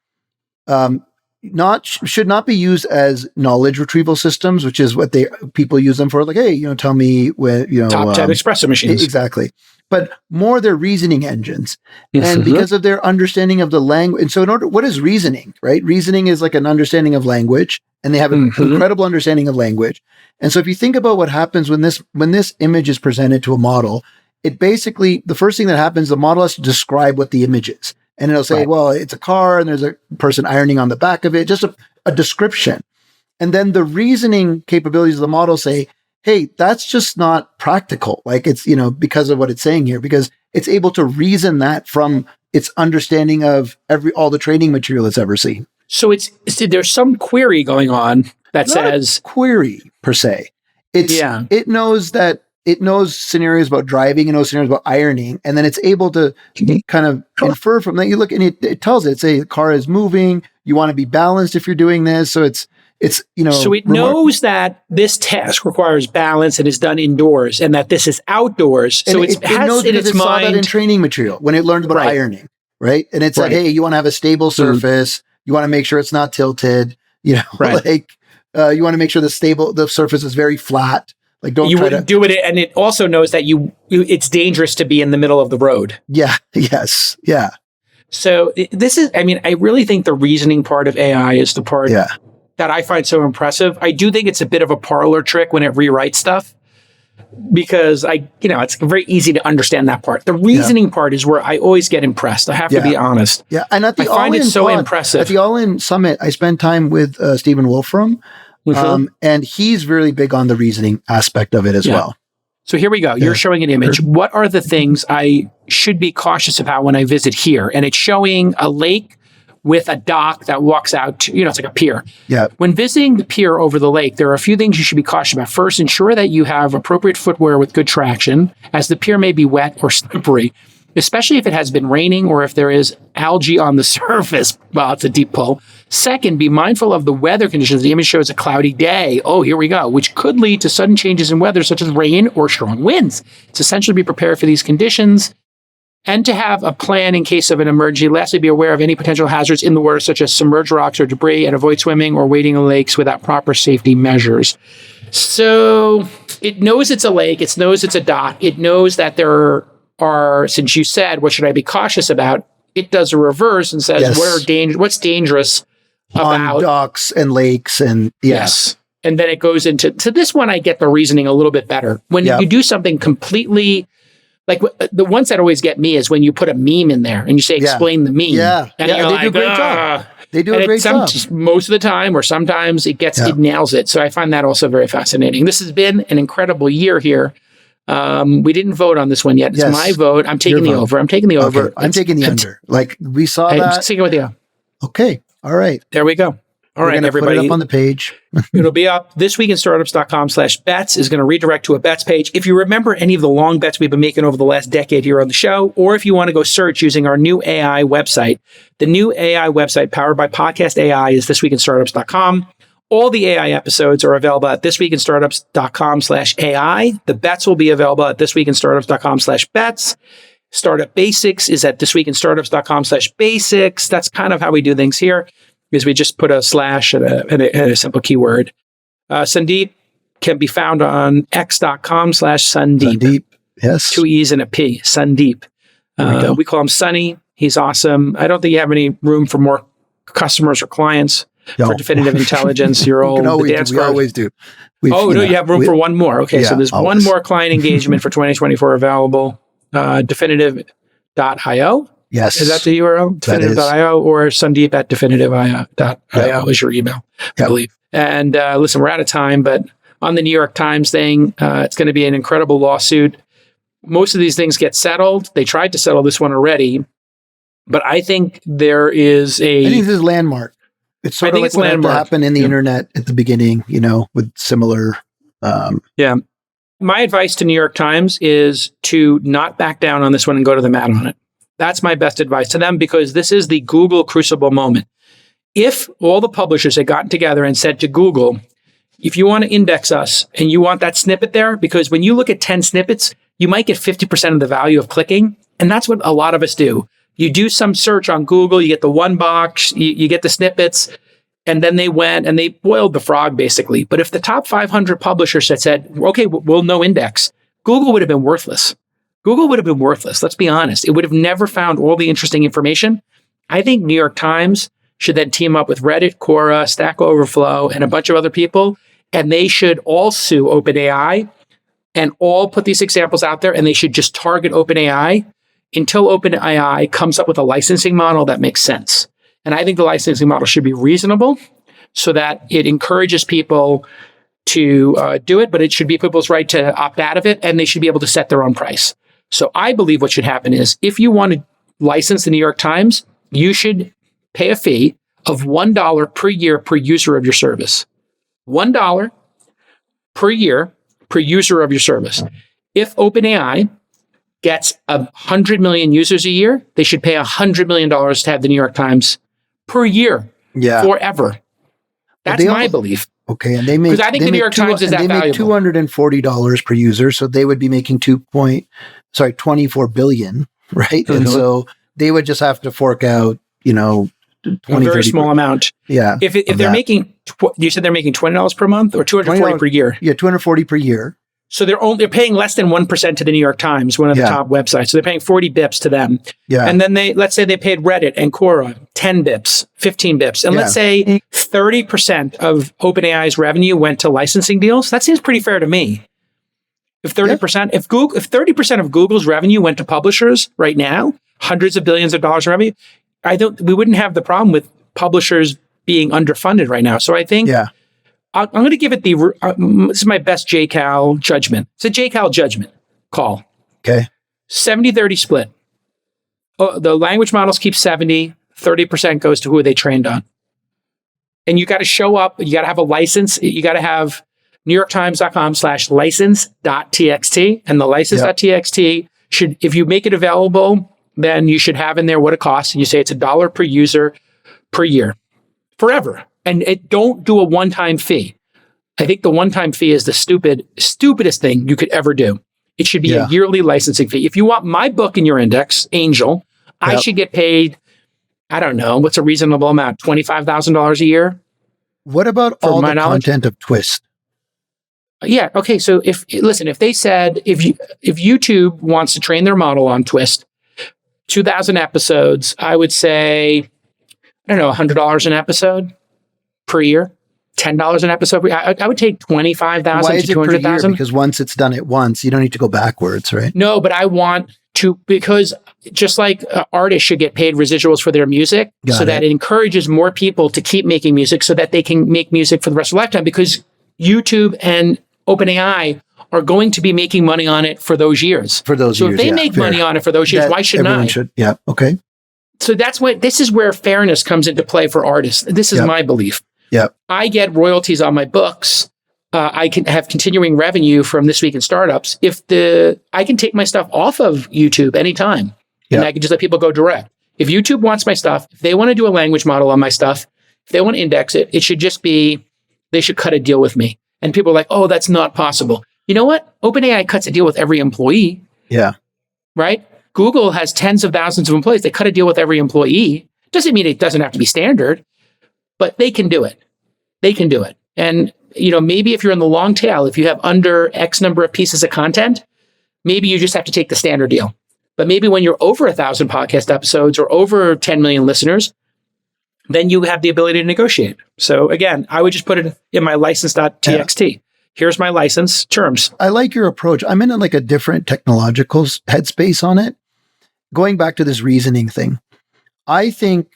should not be used as knowledge retrieval systems, which is what people use them for. Like, hey, tell me when top 10 espresso machines. Exactly. But more they're reasoning engines. And because of their understanding of the language. And so what is reasoning, right? Reasoning is like an understanding of language, and they have an incredible understanding of language. And so if you think about what happens when this image is presented to a model, it basically, the first thing that happens, the model has to describe what the image is. And it'll say, well, it's a car and there's a person ironing on the back of it, just a description. And then the reasoning capabilities of the model say, hey, that's just not practical. Like it's, because of what it's saying here, because it's able to reason that from its understanding of all the training material it's ever seen. So there's some query going on that Not says a query per se. It knows scenarios about driving, it knows scenarios about ironing, and then it's able to kind of infer from that. You look and it tells it, say the car is moving, you want to be balanced if you're doing this. So so it knows that this task requires balance and is done indoors, and that this is outdoors. So it knows in its mind. Saw that in training material when it learned about ironing, right? And it said, hey, you want to have a stable surface, you want to make sure it's not tilted, you want to make sure the surface is very flat. Like you wouldn't do it, and it also knows that it's dangerous to be in the middle of the road. Yeah. Yes. Yeah. So I really think the reasoning part of AI is the part that I find so impressive. I do think it's a bit of a parlor trick when it rewrites stuff, because it's very easy to understand that part. The reasoning part is where I always get impressed. I have to be honest. Yeah, and I find it so impressive. At the All-In Summit, I spent time with Stephen Wolfram. And he's really big on the reasoning aspect of it as well. So here we go. You're showing an image. What are the things I should be cautious about when I visit here? And it's showing a lake with a dock that walks out to, it's like a pier. Yeah. When visiting the pier over the lake, there are a few things you should be cautious about. First, ensure that you have appropriate footwear with good traction, as the pier may be wet or slippery, especially if it has been raining or if there is algae on the surface. Well, it's a deep pull. Second, be mindful of the weather conditions. The image shows a cloudy day. Oh, here we go, which could lead to sudden changes in weather, such as rain or strong winds. It's essential to be prepared for these conditions and to have a plan in case of an emergency. Lastly, be aware of any potential hazards in the water, such as submerged rocks or debris, and avoid swimming or wading in lakes without proper safety measures. So it knows it's a lake. It knows it's a dock. It knows that there are, since you said, what should I be cautious about? It does a reverse and says, what's dangerous about on docks and lakes and yes. And then it goes into this one. I get the reasoning a little bit better. When you do something completely, like the ones that always get me is when you put a meme in there and you say, explain the meme. Yeah. And you're they do a great job. They do a great job. Most of the time, or sometimes it nails it. So I find that also very fascinating. This has been an incredible year here. We didn't vote on this one yet. It's my vote. I'm taking the over. I'm taking the over. Okay. I'm taking the under. Like we saw that. I'm sticking with you. Okay. All right. There we go. All right, everybody. Put it up on the page. It'll be up. thisweekinstartups.com/bets is going to redirect to a bets page. If you remember any of the long bets we've been making over the last decade here on the show, or if you want to go search using our new AI website, the new AI website powered by Podcast AI is thisweekinstartups.com. All the AI episodes are available at thisweekinstartups.com/AI. The bets will be available at thisweekinstartups.com/bets. Startup Basics is at thisweekinstartups.com/basics. That's kind of how we do things here, because we just put a slash and a simple keyword. Sandeep can be found on x.com/Sandeep. Sandeep, yes. 2 E's and a P, Sandeep. We call him Sunny. He's awesome. I don't think you have any room for more customers or clients. For Definitive Intelligence, we always do. You have room for one more. Okay, so there's one more client engagement for 2024 available. Definitive.io. Yes. Is that the URL? Definitive.io or Sandeep at definitive.io is your email, I believe. And listen, we're out of time, but on the New York Times thing, it's going to be an incredible lawsuit. Most of these things get settled. They tried to settle this one already, but I think there is I think this is landmark. It's sort of like what had to happen in the internet at the beginning, with similar. My advice to New York Times is to not back down on this one and go to the mat on it. That's my best advice to them, because this is the Google crucible moment. If all the publishers had gotten together and said to Google, if you want to index us and you want that snippet there, because when you look at 10 snippets, you might get 50% of the value of clicking. And that's what a lot of us do. You do some search on Google, you get the one box, you get the snippets, and then they went and they boiled the frog, basically. But if the top 500 publishers had said, okay, we'll no index, Google would have been worthless. Google would have been worthless. Let's be honest. It would have never found all the interesting information. I think New York Times should then team up with Reddit, Quora, Stack Overflow, and a bunch of other people, and they should all sue OpenAI and all put these examples out there, and they should just target OpenAI until OpenAI comes up with a licensing model that makes sense. And I think the licensing model should be reasonable so that it encourages people to do it, but it should be people's right to opt out of it, and they should be able to set their own price. So I believe what should happen is, if you want to license the New York Times, you should pay a fee of $1 per year per user of your service. $1 per year per user of your service. If OpenAI gets 100 million users a year, they should pay $100 million to have the New York Times per year, forever. That's my belief. Okay, and they make, because I think the New York Times is that valuable. They make $240 per user, so they would be making 24 billion, right? Mm-hmm. And so they would just have to fork out, a very small amount. Yeah. If they're making, you said they're making $20 per month or $240 per year? Yeah, $240 per year. So they're paying less than 1% to the New York Times, one of the top websites. So they're paying 40 bips to them. Yeah. And then let's say they paid Reddit and Quora 10 bips, 15 bips. And let's say 30% of OpenAI's revenue went to licensing deals. That seems pretty fair to me. If 30%, if 30% of Google's revenue went to publishers right now, hundreds of billions of dollars in revenue, we wouldn't have the problem with publishers being underfunded right now. So I think I'm going to give it this is my best JCAL judgment. It's a JCAL judgment call. Okay. 70-30 split. The language models keep 70, 30% goes to who they trained on. And you got to show up, you got to have a license, you got to have NewYorkTimes.com/license.txt. And the license.txt should, if you make it available, then you should have in there what it costs. And you say it's $1 per user per year, forever. And don't do a one-time fee. I think the one-time fee is the stupidest thing you could ever do. It should be a yearly licensing fee. If you want my book in your index, Angel, I should get paid, I don't know, what's a reasonable amount? $25,000 a year? What about all the content of Twist? Yeah. Okay. So if they said, if YouTube wants to train their model on Twist, 2,000 episodes, I would say, I don't know, $100 an episode per year, $10 an episode. I would take 25,000 to 200,000. Because once it's done at once, you don't need to go backwards, right? No, but I want to, because just like artists should get paid residuals for their music, that it encourages more people to keep making music so that they can make music for the rest of their lifetime, because YouTube and OpenAI are going to be making money on it for those years. So if they make money on it for those years, why shouldn't I? Should. Yeah. Okay. So this is where fairness comes into play for artists. This is my belief. Yeah. I get royalties on my books. I can have continuing revenue from This Week in Startups. I can take my stuff off of YouTube anytime, and I can just let people go direct. If YouTube wants my stuff, if they want to do a language model on my stuff, if they want to index it, it should just be, they should cut a deal with me. And people are like, oh, that's not possible. You know what? OpenAI cuts a deal with every employee. Yeah. Right? Google has tens of thousands of employees. They cut a deal with every employee. Doesn't mean it doesn't have to be standard, but they can do it. They can do it. And, maybe if you're in the long tail, if you have under X number of pieces of content, maybe you just have to take the standard deal. But maybe when you're over 1,000 podcast episodes or over 10 million listeners, then you have the ability to negotiate. So again, I would just put it in my license.txt. Here's my license terms. I like your approach. I'm in a different technological headspace on it. Going back to this reasoning thing, I think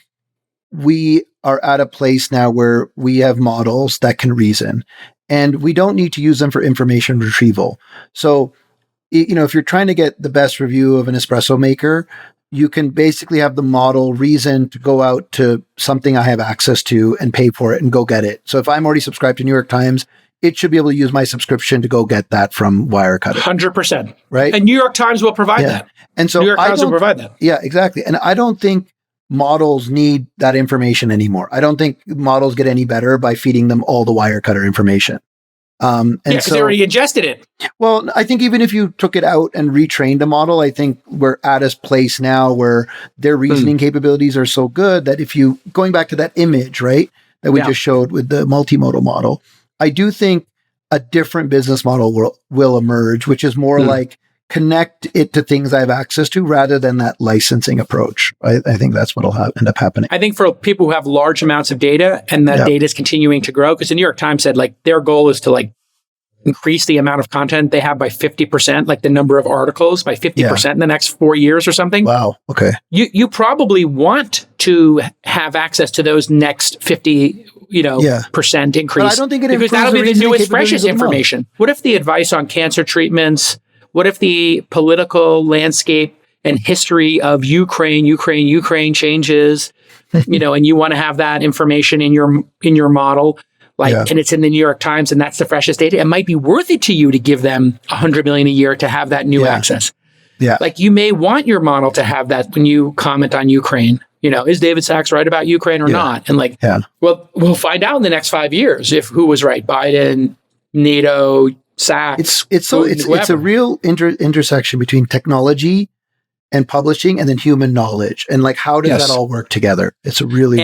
we are at a place now where we have models that can reason, and we don't need to use them for information retrieval. So, if you're trying to get the best review of an espresso maker, you can basically have the model reason to go out to something I have access to and pay for it and go get it. So if I'm already subscribed to New York Times, it should be able to use my subscription to go get that from Wirecutter. 100%. Right? And New York Times will provide that. And so New York Times will provide that. Yeah, exactly. And I don't think models need that information anymore. I don't think models get any better by feeding them all the Wirecutter information. Because they already ingested it. Well, I think even if you took it out and retrained a model, I think we're at a place now where their reasoning capabilities are so good that going back to that image, right, that we just showed with the multimodal model, I do think a different business model will emerge, which is more like connect it to things I have access to rather than that licensing approach. I think that's what will end up happening. I think for people who have large amounts of data and that data is continuing to grow, because the New York Times said their goal is to increase the amount of content they have by 50%, the number of articles by 50% in the next 4 years or something. Wow. Okay. You probably want to have access to those next 50, percent increase. But I don't think it because improves that'll the be the newest, reasoning freshest capabilities of the model. information. What if the advice on cancer treatments? What if the political landscape and history of Ukraine changes? And you want to have that information in your model, and it's in the New York Times, and that's the freshest data. It might be worth it to you to give them $100 million a year to have that new access. Yeah. Like you may want your model to have that when you comment on Ukraine. Is David Sachs right about Ukraine or not? And well, we'll find out in the next 5 years if who was right, Biden, NATO, Sachs. It's a real intersection between technology and publishing and then human knowledge. And how does that all work together? It's a really,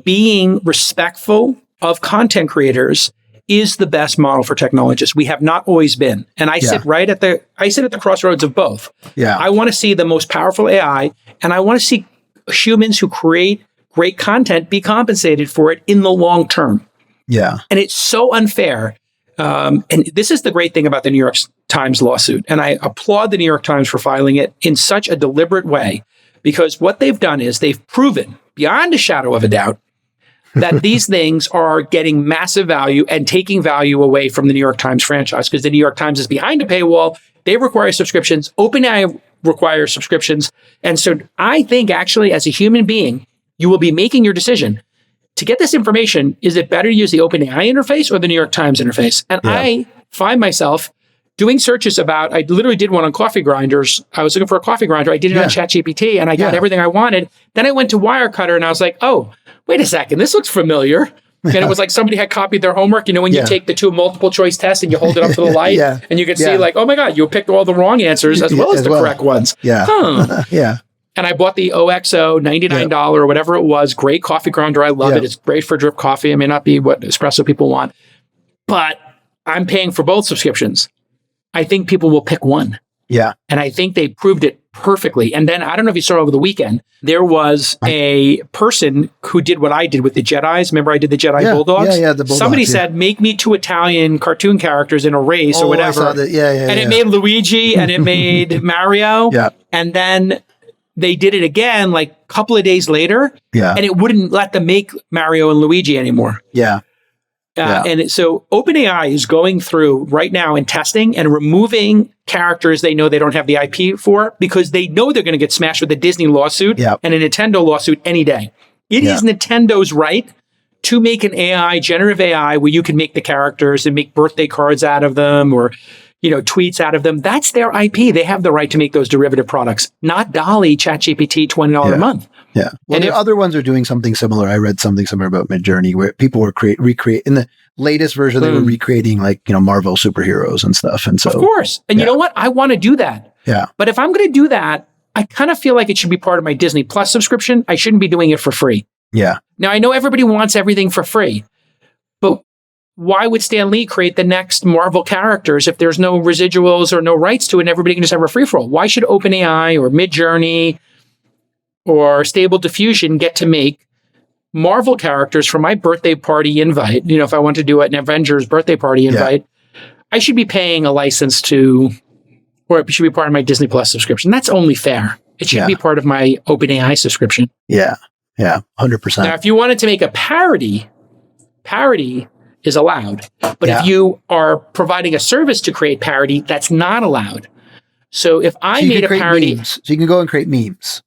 being respectful of content creators is the best model for technologists. We have not always been. And I sit at the crossroads of both. Yeah. I want to see the most powerful AI, and I want to see humans who create great content be compensated for it in the long term. Yeah. And it's so unfair. And this is the great thing about the New York Times lawsuit. And I applaud the New York Times for filing it in such a deliberate way, because what they've done is they've proven beyond a shadow of a doubt that these things are getting massive value and taking value away from the New York Times franchise, because the New York Times is behind a paywall. They require subscriptions. OpenAI requires subscriptions. And so I think actually as a human being, you will be making your decision. To get this information, is it better to use the OpenAI interface or the New York Times interface? And I find myself doing searches about, I literally did one on coffee grinders. I was looking for a coffee grinder. I did it on ChatGPT and I got everything I wanted. Then I went to Wirecutter and I was like, oh, wait a second, this looks familiar. And it was like somebody had copied their homework. When you take the 2 multiple choice tests and you hold it up to the light and you can see oh my God, you picked all the wrong answers as well as the correct ones. Yeah. Huh. Yeah. And I bought the OXO $99 or whatever it was. Great coffee grinder. I love it. It's great for drip coffee. It may not be what espresso people want, but I'm paying for both subscriptions. I think people will pick one. Yeah. And I think they proved it perfectly. And then I don't know if you saw over the weekend, there was a person who did what I did with the Jedis. Remember I did the Jedi Bulldogs? Yeah, the Bulldogs. Somebody said, make me 2 Italian cartoon characters in a race or whatever. I saw that. And it made Luigi and it made Mario. Yeah. And then they did it again a couple of days later. Yeah. And it wouldn't let them make Mario and Luigi anymore. Yeah. So OpenAI is going through right now and testing and removing characters they know they don't have the IP for, because they know they're going to get smashed with a Disney lawsuit and a Nintendo lawsuit any day. It is Nintendo's right to make an AI, generative AI, where you can make the characters and make birthday cards out of them or tweets out of them. That's their IP. They have the right to make those derivative products, not DALL-E, ChatGPT, $20 a month. Yeah. Well, the other ones are doing something similar. I read something similar about Midjourney where people were recreate in the latest version. They were recreating Marvel superheroes and stuff. And so, of course. And you know what? I want to do that. Yeah. But if I'm going to do that, I kind of feel like it should be part of my Disney Plus subscription. I shouldn't be doing it for free. Yeah. Now I know everybody wants everything for free, but why would Stan Lee create the next Marvel characters if there's no residuals or no rights to it and everybody can just have a free-for-all? Why should OpenAI or Midjourney or Stable Diffusion get to make Marvel characters for my birthday party invite? If I want to do an Avengers birthday party invite, I should be paying a license or it should be part of my Disney Plus subscription. That's only fair. It should be part of my OpenAI subscription. Yeah. Yeah. 100%. Now, if you wanted to make a parody is allowed. But if you are providing a service to create parody, that's not allowed. So if I made a parody... Memes. So you can go and create memes.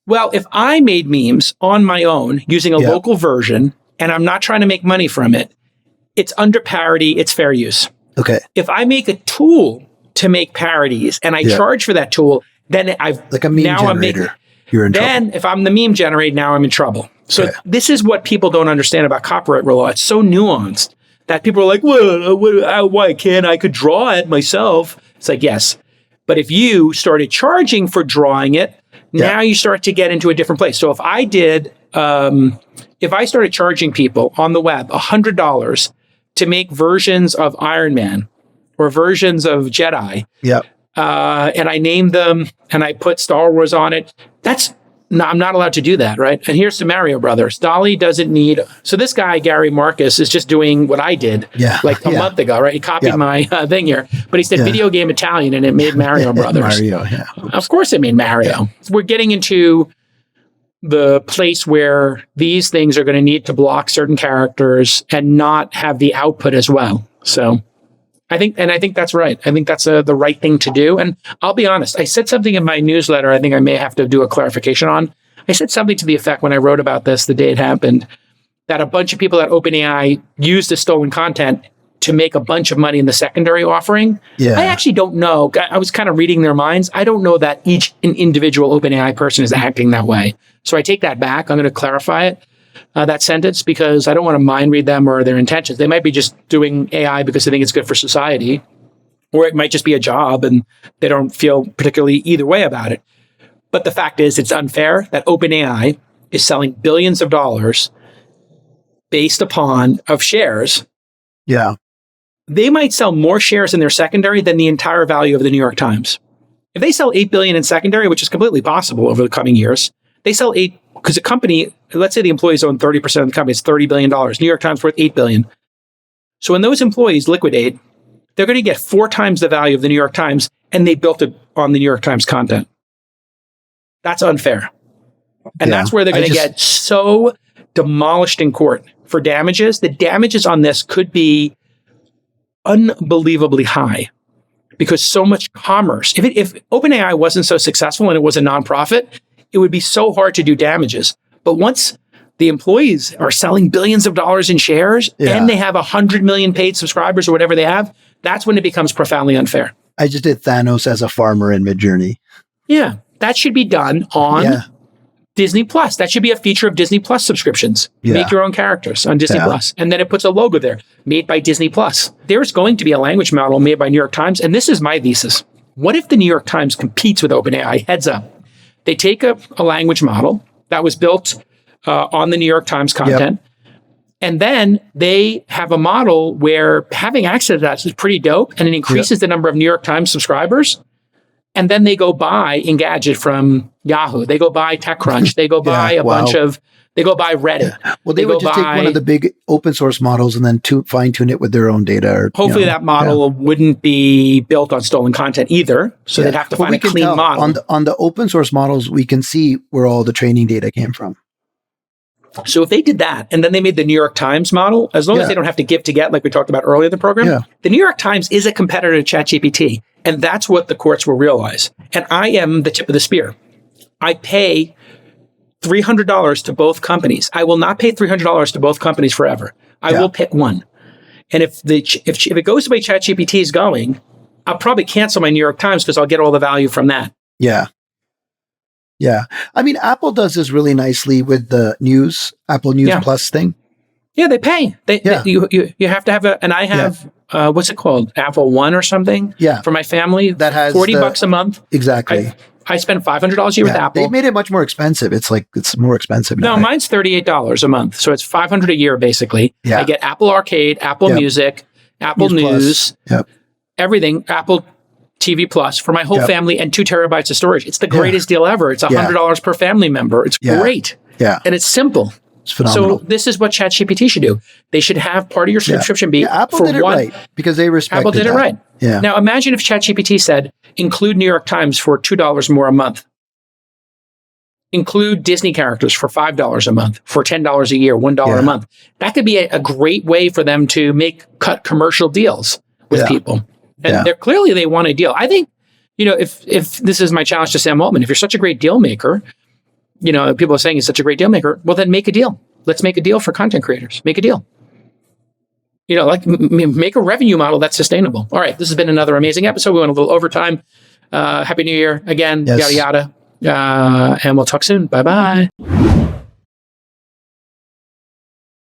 Well, if I made memes on my own using a local version, and I'm not trying to make money from it, it's under parody, it's fair use. Okay. If I make a tool to make parodies and I charge for that tool, then I've... Like a meme generator. You're in trouble. If I'm the meme generator, now I'm in trouble. So this is what people don't understand about copyright law. It's so nuanced that people are like, well, why can't I could draw it myself? It's like, yes. But if you started charging for drawing it, now you start to get into a different place. So if I did, if I started charging people on the web $100 to make versions of Iron Man or versions of Jedi, and I named them and I put Star Wars on it, I'm not allowed to do that, right? And here's the Mario Brothers. DALL-E doesn't need... So this guy, Gary Marcus, is just doing what I did a month ago, right? He copied my thing here. But he said video game Italian and it made Mario Brothers. Mario, Of course it made Mario. We're getting into the place where these things are going to need to block certain characters and not have the output as well. So I think that's right. I think that's the right thing to do. And I'll be honest, I said something in my newsletter I think I may have to do a clarification on. I said something to the effect when I wrote about this the day it happened, that a bunch of people at OpenAI used the stolen content to make a bunch of money in the secondary offering. Yeah. I actually don't know. I was kind of reading their minds. I don't know that an individual OpenAI person is acting that way. So I take that back. I'm going to clarify it, that sentence, because I don't want to mind read them or their intentions. They might be just doing AI because they think it's good for society, or it might just be a job and they don't feel particularly either way about it. But the fact is, it's unfair that OpenAI is selling billions of dollars based upon of shares. Yeah. They might sell more shares in their secondary than the entire value of the New York Times. If they sell $8 billion in secondary, which is completely possible over the coming years, they sell because a company, let's say the employees own 30% of the company, it's $30 billion. New York Times worth $8 billion. So when those employees liquidate, they're going to get 4 times the value of the New York Times, and they built it on the New York Times content. That's unfair. And that's where they're going to get so demolished in court for damages. The damages on this could be unbelievably high because so much commerce. If OpenAI wasn't so successful and it was a nonprofit, it would be so hard to do damages. But once the employees are selling billions of dollars in shares and they have 100 million paid subscribers or whatever they have, that's when it becomes profoundly unfair. I just did Thanos as a farmer in Midjourney. Yeah, that should be done on Disney Plus. That should be a feature of Disney Plus subscriptions. Make your own characters on Disney Plus. And then it puts a logo there, made by Disney Plus. There's going to be a language model made by New York Times. And this is my thesis. What if the New York Times competes with OpenAI? Heads up. They take a language model that was built on the New York Times content. And then they have a model where having access to that is pretty dope. And it increases the number of New York Times subscribers. And then they go buy Engadget from Yahoo. They go buy TechCrunch. They go buy they go buy Reddit. Yeah. Well, they would just take one of the big open source models and then fine tune it with their own data. Or, hopefully that model wouldn't be built on stolen content either. So they'd have to find a clean model. On the open source models, we can see where all the training data came from. So if they did that and then they made the New York Times model, as long as they don't have to give to get, like we talked about earlier in the program, the New York Times is a competitor to ChatGPT. And that's what the courts will realize. And I am the tip of the spear. I pay $300 to both companies. I will not pay $300 to both companies forever. I will pick one. And if it goes the way ChatGPT is going, I'll probably cancel my New York Times because I'll get all the value from that. Yeah. Yeah. I mean, Apple does this really nicely with the news, Apple News Plus thing. Yeah, they pay. You have to have and I have, what's it called? Apple One or something? Yeah. For my family. That has $40 a month. Exactly. I spend $500 a year with Apple. They made it much more expensive. It's more expensive now. No, mine's $38 a month. So it's $500 a year, basically. Yeah. I get Apple Arcade, Apple Music, Apple News, everything, Apple TV Plus for my whole family and 2 terabytes of storage. It's the greatest deal ever. It's $100 per family member. It's great. Yeah. And it's simple. It's phenomenal. So this is what ChatGPT should do. They should have part of your subscription be Apple for did it one. Right because they respected Apple did it right. Yeah. Now imagine if ChatGPT said, include New York Times for $2 more a month. Include Disney characters for $5 a month, for $10 a year, $1 a month. That could be a great way for them to cut commercial deals with people. And they're clearly they want a deal. I think, if this is my challenge to Sam Altman, if you're such a great deal maker, people are saying he's such a great deal maker, well, then make a deal. Let's make a deal for content creators. Make a deal. Make a revenue model that's sustainable. All right, this has been another amazing episode. We went a little overtime. Happy New Year again, yada, yada. And we'll talk soon. Bye-bye.